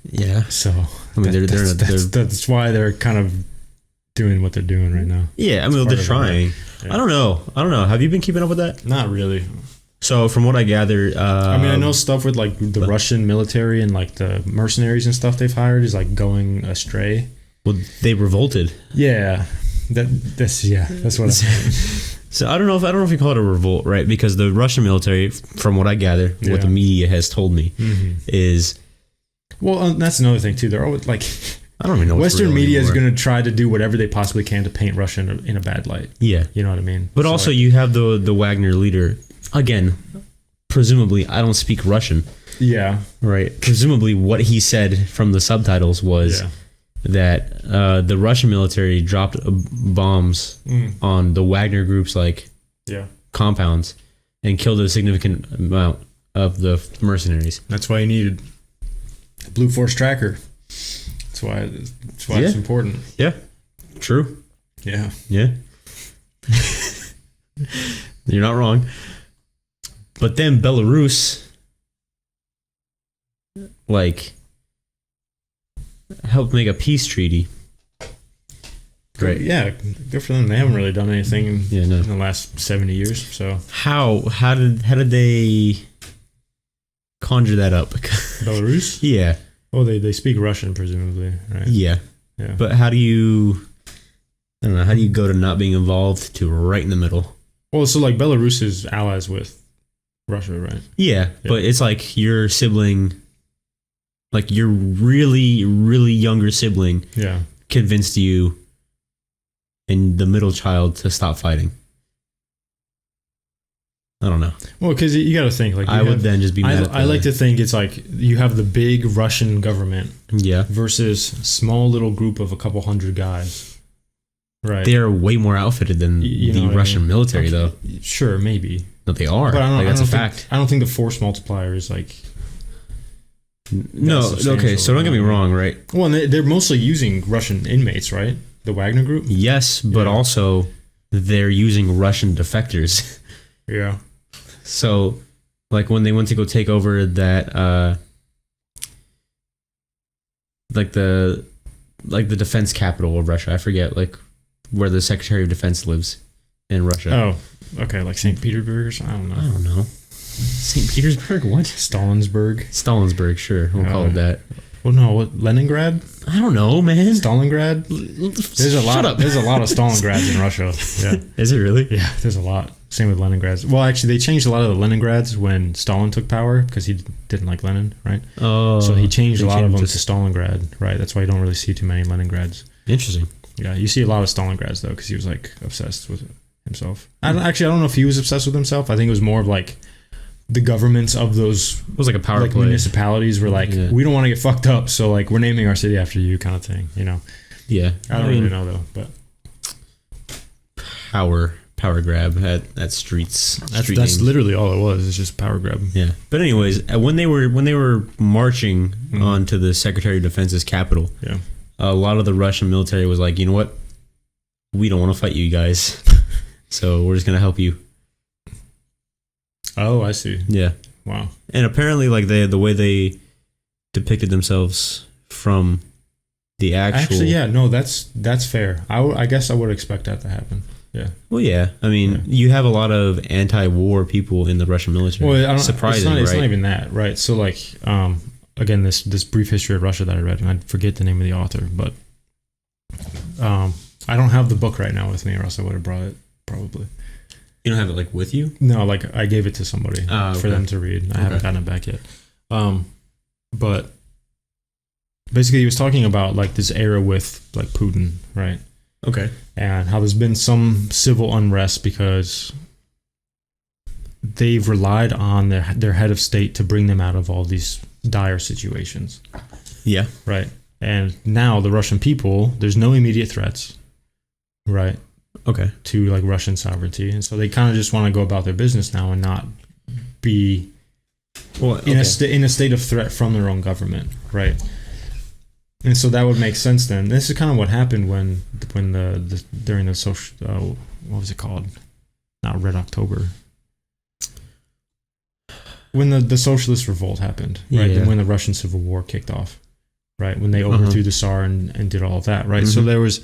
Yeah. So I mean, that's why they're kind of doing what they're doing right now. Yeah, I mean, they're trying. Yeah. I don't know. Have you been keeping up with that? Not really. So from what I gather, I know stuff with like the Russian military and like the mercenaries and stuff they've hired is like going astray. Well, they revolted. Yeah. That's what I'm saying. So I don't know if you call it a revolt, right? Because the Russian military, from what I gather, what the media has told me, is... Well, that's another thing, too. They're always like... I don't even know Western media is going to try to do whatever they possibly can to paint Russia in a bad light. Yeah. You know what I mean? But so also you have the Wagner leader. Again, presumably, I don't speak Russian. Yeah. Right. Presumably what he said from the subtitles was that the Russian military dropped bombs on the Wagner group's compounds and killed a significant amount of the mercenaries. That's why you needed a Blue Force tracker. That's why it's important. Yeah. True. Yeah. Yeah. You're not wrong. But then Belarus helped make a peace treaty. Great. Yeah, good for them. They haven't really done anything in the last 70 years. So how did they conjure that up? Belarus? Yeah. Oh, they speak Russian, presumably, right? Yeah. Yeah. But how do you go to not being involved to right in the middle? Well, so Belarus is allies with Russia, right? Yeah, but it's like your sibling, like your really, really younger sibling, convinced you and the middle child to stop fighting. I don't know. Well, because you got to think I would then just be mad. I like to think it's like you have the big Russian government, versus small little group of a couple hundred guys. Right. They're way more outfitted than the Russian military, though. Sure, maybe. No, they are. But that's a fact. I don't think the force multiplier is No, okay, so don't get me wrong, right? Well, they're mostly using Russian inmates, right? The Wagner group? Yes, but also they're using Russian defectors. Yeah. So, when they went to go take over that, the defense capital of Russia, I forget, where the Secretary of Defense lives in Russia. Oh, okay, St. Petersburg or something? I don't know. St. Petersburg? What? Stalinsburg, sure. We'll call it that. Well, no, what? Leningrad? I don't know, man. Stalingrad? There's a lot of Stalingrads in Russia. Yeah. Is it really? Yeah, there's a lot. Same with Leningrads. Well, actually, they changed a lot of the Leningrads when Stalin took power because he didn't like Lenin, right? Oh. So he changed a lot of them to Stalingrad, right? That's why you don't really see too many Leningrads. Interesting. Yeah, you see a lot of Stalingrads, though, because he was, obsessed with himself. I don't know if he was obsessed with himself. I think it was more of, the governments of those... It was like a power play. Municipalities were we don't want to get fucked up, so, we're naming our city after you kind of thing, Yeah. I don't really know, though, but... Power grab at streets. That's literally all it was. It's just power grab. Yeah. But anyways, when they were marching onto the Secretary of Defense's capital, a lot of the Russian military was like, you know what? We don't want to fight you guys, so we're just gonna help you. Oh, I see. Yeah. Wow. And apparently, the way they depicted themselves from the actual. Actually, yeah. No, that's fair. I guess I would expect that to happen. Yeah. Well, yeah. I mean, you have a lot of anti-war people in the Russian military. Well, surprising, it's not even that, right? So, again, this brief history of Russia that I read, and I forget the name of the author, but I don't have the book right now with me, or else I would have brought it probably. You don't have it with you? No, I gave it to somebody for them to read. I haven't gotten it back yet. But basically, he was talking about this era with Putin, right? Okay. And how there's been some civil unrest because they've relied on their head of state to bring them out of all these dire situations. Yeah. Right. And now the Russian people, there's no immediate threats, right? Okay. To Russian sovereignty. And so they kind of just want to go about their business now and not be in a state of threat from their own government, right? And so that would make sense then. This is kind of what happened when during the social what was it called? Not Red October. When the socialist revolt happened, right? Yeah. When the Russian Civil War kicked off, right? When they overthrew the Tsar and did all of that, right? So there was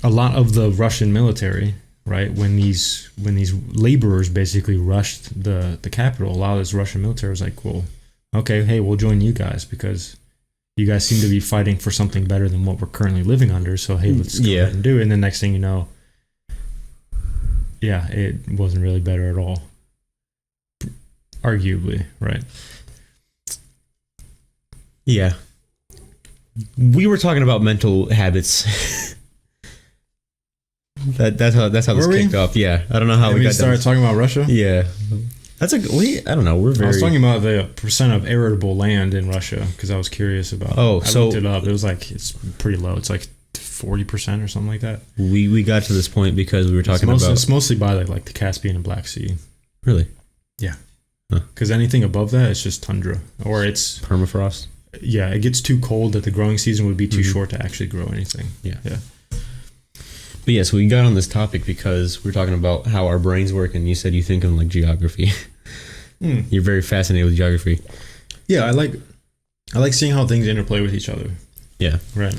a lot of the Russian military, right? When these laborers basically rushed the capital, a lot of this Russian military was like, well, okay, hey, we'll join you guys because you guys seem to be fighting for something better than what we're currently living under. So, hey, let's go ahead and do it. And the next thing you know, it wasn't really better at all. Arguably, right? Yeah. We were talking about mental habits. that's how this kicked off. Yeah. I don't know how we got started talking about Russia. Yeah. That's a wait. I don't know. We're very. I was talking about the percent of arable land in Russia because I was curious about. Oh, I looked it up. It was like it's pretty low. It's like 40% or something like that. We got to this point because we were talking about. It's mostly by like the Caspian and Black Sea. Really? Yeah. Because anything above that, it's just tundra or it's permafrost. Yeah, it gets too cold that the growing season would be too short to actually grow anything. Yeah. Yeah. But yeah, so we got on this topic because we're talking about how our brains work, and you said you think of like geography. You're very fascinated with geography. Yeah, I like seeing how things interplay with each other. Yeah. Right.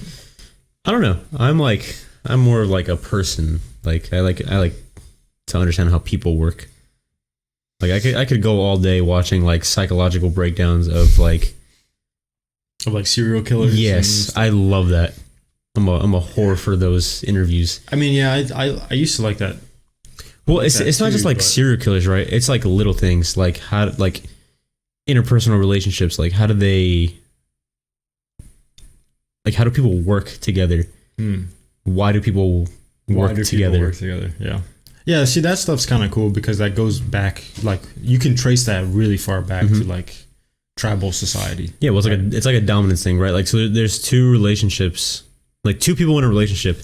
I don't know. I'm more like a person. Like I like to understand how people work. Like I could go all day watching like psychological breakdowns of like serial killers. Yes, I love that. I'm a whore for those interviews. I mean, yeah, I used to like that. Well, it's not just like serial killers, right? It's like little things like how like interpersonal relationships. Like how do people work together? Why do people work together? Yeah. Yeah, see, that stuff's kind of cool because that goes back, like, you can trace that really far back to, like, tribal society. Yeah, well, it's like a dominance thing, right? Like, so there's two relationships, like two people in a relationship,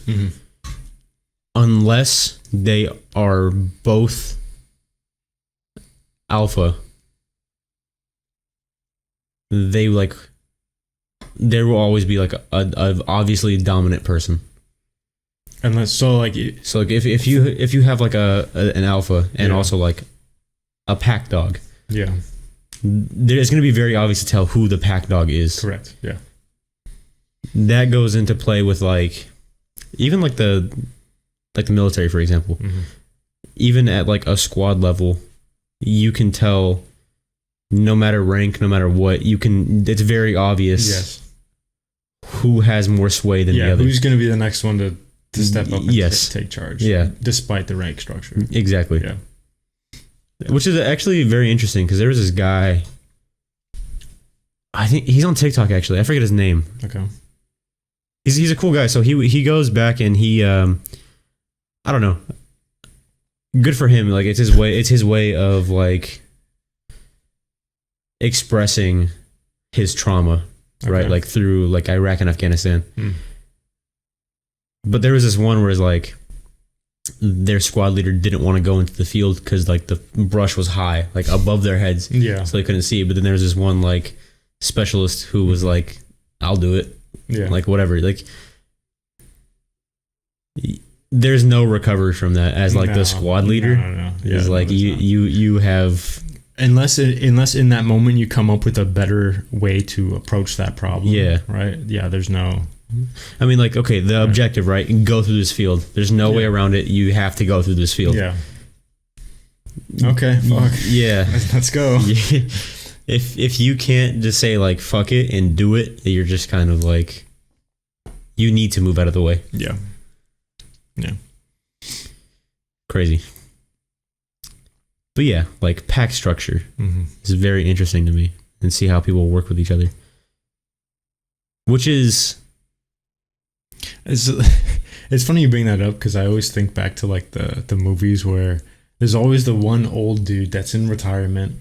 unless they are both alpha, there will always be, like, a obviously dominant person. Unless if you have like an alpha and also like a pack dog, yeah, it's going to be very obvious to tell who the pack dog is. Correct. Yeah, that goes into play with like even like the military, for example. Even at like a squad level, you can tell no matter rank, no matter what, it's very obvious who has more sway than the other. Who's going to be the next one to step up and take charge. Yeah. Despite the rank structure. Exactly. Yeah. Which is actually very interesting because there was this guy, I think he's on TikTok actually. I forget his name. Okay. He's a cool guy. So he goes back and he I don't know. Good for him. Like it's his way of like expressing his trauma, right? Like through like Iraq and Afghanistan. But there was this one where it's like their squad leader didn't want to go into the field because like the brush was high, like above their heads. Yeah. So they couldn't see. But then there was this one like specialist who was like, I'll do it. Yeah. Like whatever. Like there's no recovery from that as like the squad leader. No. Yeah, it's like you have unless in that moment you come up with a better way to approach that problem. Yeah. Right? Yeah, there's no I mean, like, okay, the objective, right? Go through this field. There's no way around it. You have to go through this field. Yeah. Okay, fuck. Yeah. Let's go. Yeah. If you can't just say, like, fuck it and do it, you're just kind of like, you need to move out of the way. Yeah. Yeah. Crazy. But yeah, like, pack structure is very interesting to me and see how people work with each other. Which is... It's funny you bring that up because I always think back to like the movies where there's always the one old dude that's in retirement,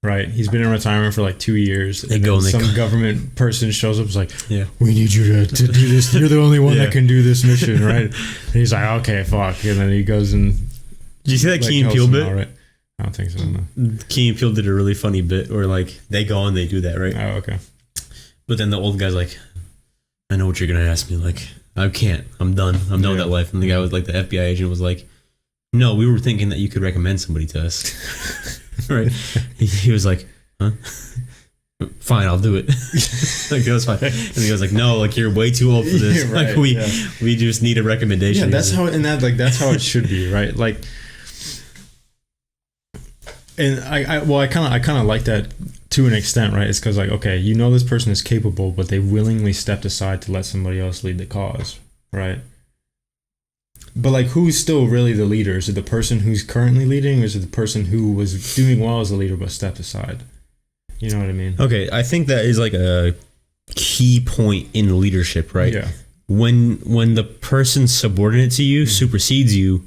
right? He's been in retirement for like 2 years. And then some government person shows up and is like, we need you to do this. You're the only one that can do this mission, right? And he's like, okay, fuck. And then he goes and... Did you see that Key and Peele bit? Right? I don't think so, no. Key and Peele did a really funny bit where like they go and they do that, right? Oh, okay. But then the old guy's like, I know what you're going to ask me. Like, I can't. I'm done. I'm done with that life. And the guy was like, the FBI agent was like, no, we were thinking that you could recommend somebody to us. Right? He was like, huh? Fine, I'll do it. Like, it was fine. And he was like, no, like, you're way too old for this. Like, we just need a recommendation. Yeah, that's how it should be, right? Like, and I kind of like that to an extent, right? It's because like, okay, you know this person is capable, but they willingly stepped aside to let somebody else lead the cause, right? But like, who's still really the leader? Is it the person who's currently leading, or is it the person who was doing well as a leader but stepped aside? You know what I mean? Okay, I think that is like a key point in leadership, right? Yeah. When the person subordinate to you supersedes you,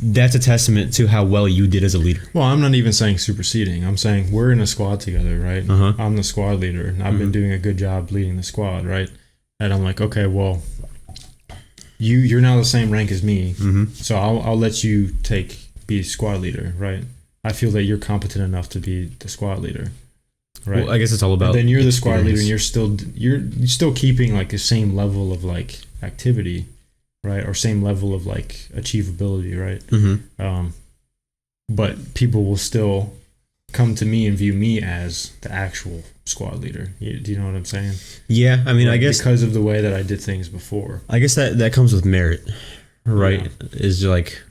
that's a testament to how well you did as a leader. Well, I'm not even saying superseding. I'm saying we're in a squad together, right? Uh-huh. I'm the squad leader, and I've been doing a good job leading the squad, right? And I'm like, okay, well, you're now the same rank as me, so I'll let you be squad leader, right? I feel that you're competent enough to be the squad leader, right? Well, I guess it's all about. And then you're the squad leader, and you're still keeping like the same level of like activity, right? Or same level of like achievability, right? Mm-hmm. But people will still come to me and view me as the actual squad leader. Do you know what I'm saying? Yeah, I mean, I guess because of the way that I did things before. I guess that comes with merit, right? Yeah. Is like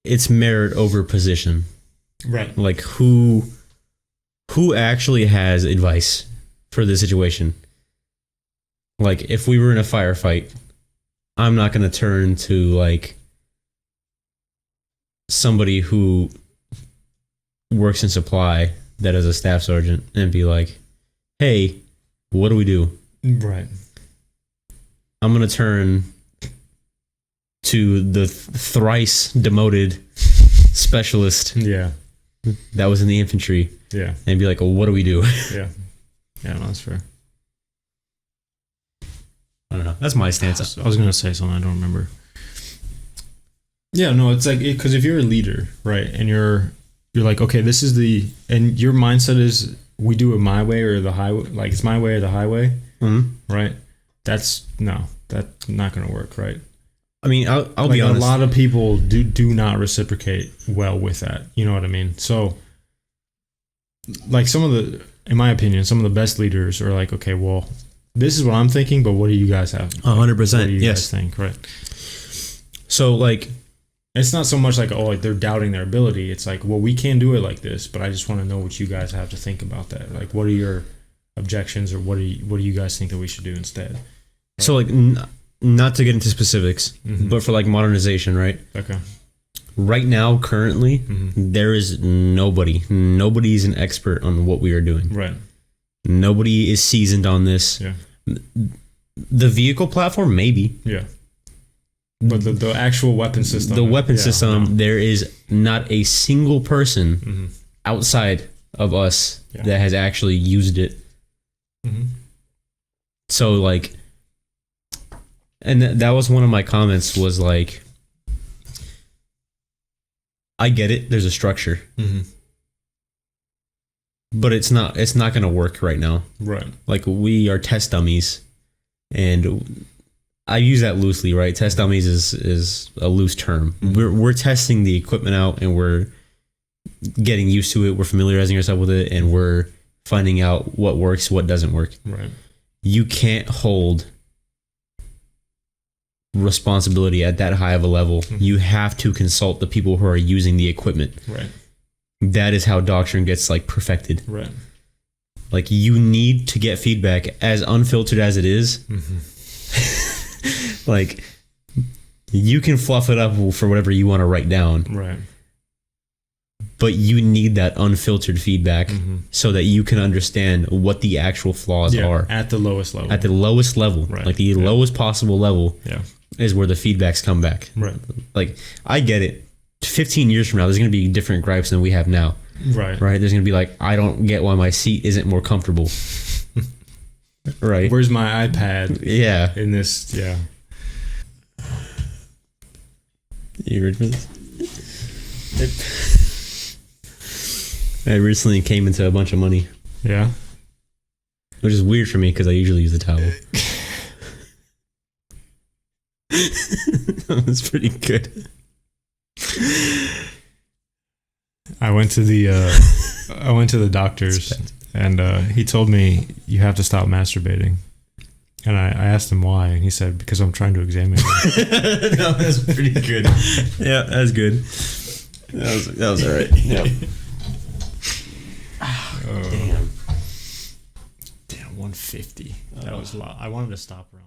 it's merit over position, right? Like who actually has advice for the situation. Like if we were in a firefight, I'm not going to turn to like somebody who works in supply that is a staff sergeant and be like, hey, what do we do? Right. I'm going to turn to the thrice demoted specialist that was in the infantry and be like, well, what do we do? Yeah, no, that's fair. I don't know. That's my stance. I was going to say something. I don't remember. Yeah, no, it's like, because if you're a leader, right, and you're like, okay, this is and your mindset is, we do it my way or the highway, like it's my way or the highway, right? That's not going to work, right? I mean, I'll like be honest. A lot of people do not reciprocate well with that. You know what I mean? So, like in my opinion, some of the best leaders are like, okay, well, this is what I'm thinking, but what do you guys have? 100%. What do you guys think, right? So, like, it's not so much like, oh, like they're doubting their ability. It's like, well, we can do it like this, but I just want to know what you guys have to think about that. Like, what are your objections, or what do you guys think that we should do instead? Right? So, like, not to get into specifics, but for like modernization, right? Okay. Right now, currently, there is nobody's an expert on what we are doing. Right. Nobody is seasoned on this. Yeah. The vehicle platform, maybe. Yeah. But the actual weapon system. The weapon system, there is not a single person outside of us that has actually used it. So, like, and that was one of my comments, was like, I get it, there's a structure. But it's not going to work right now. Right. Like, we are test dummies, and I use that loosely, right? Test dummies is a loose term. We're testing the equipment out, and we're getting used to it. We're familiarizing ourselves with it, and we're finding out what works, what doesn't work. Right. You can't hold responsibility at that high of a level. You have to consult the people who are using the equipment. Right. That is how doctrine gets like perfected. Right. Like, you need to get feedback, as unfiltered as it is. Like, you can fluff it up for whatever you want to write down. Right. But you need that unfiltered feedback so that you can understand what the actual flaws are. At the lowest level. At the lowest level. Right. Like, the lowest possible level is where the feedbacks come back. Right. Like, I get it. 15 years from now, there's going to be different gripes than we have now. Right. Right. There's going to be like, I don't get why my seat isn't more comfortable. Right. Where's my iPad? Yeah. In this, You ready for this? I recently came into a bunch of money. Yeah. Which is weird for me because I usually use the towel. That's pretty good. I went to the doctor's, and he told me you have to stop masturbating. And I asked him why, and he said, because I'm trying to examine it. No, that's pretty good. Yeah, that's good. That was all right. Yep. Damn, 150. That was a lot. I wanted to stop around.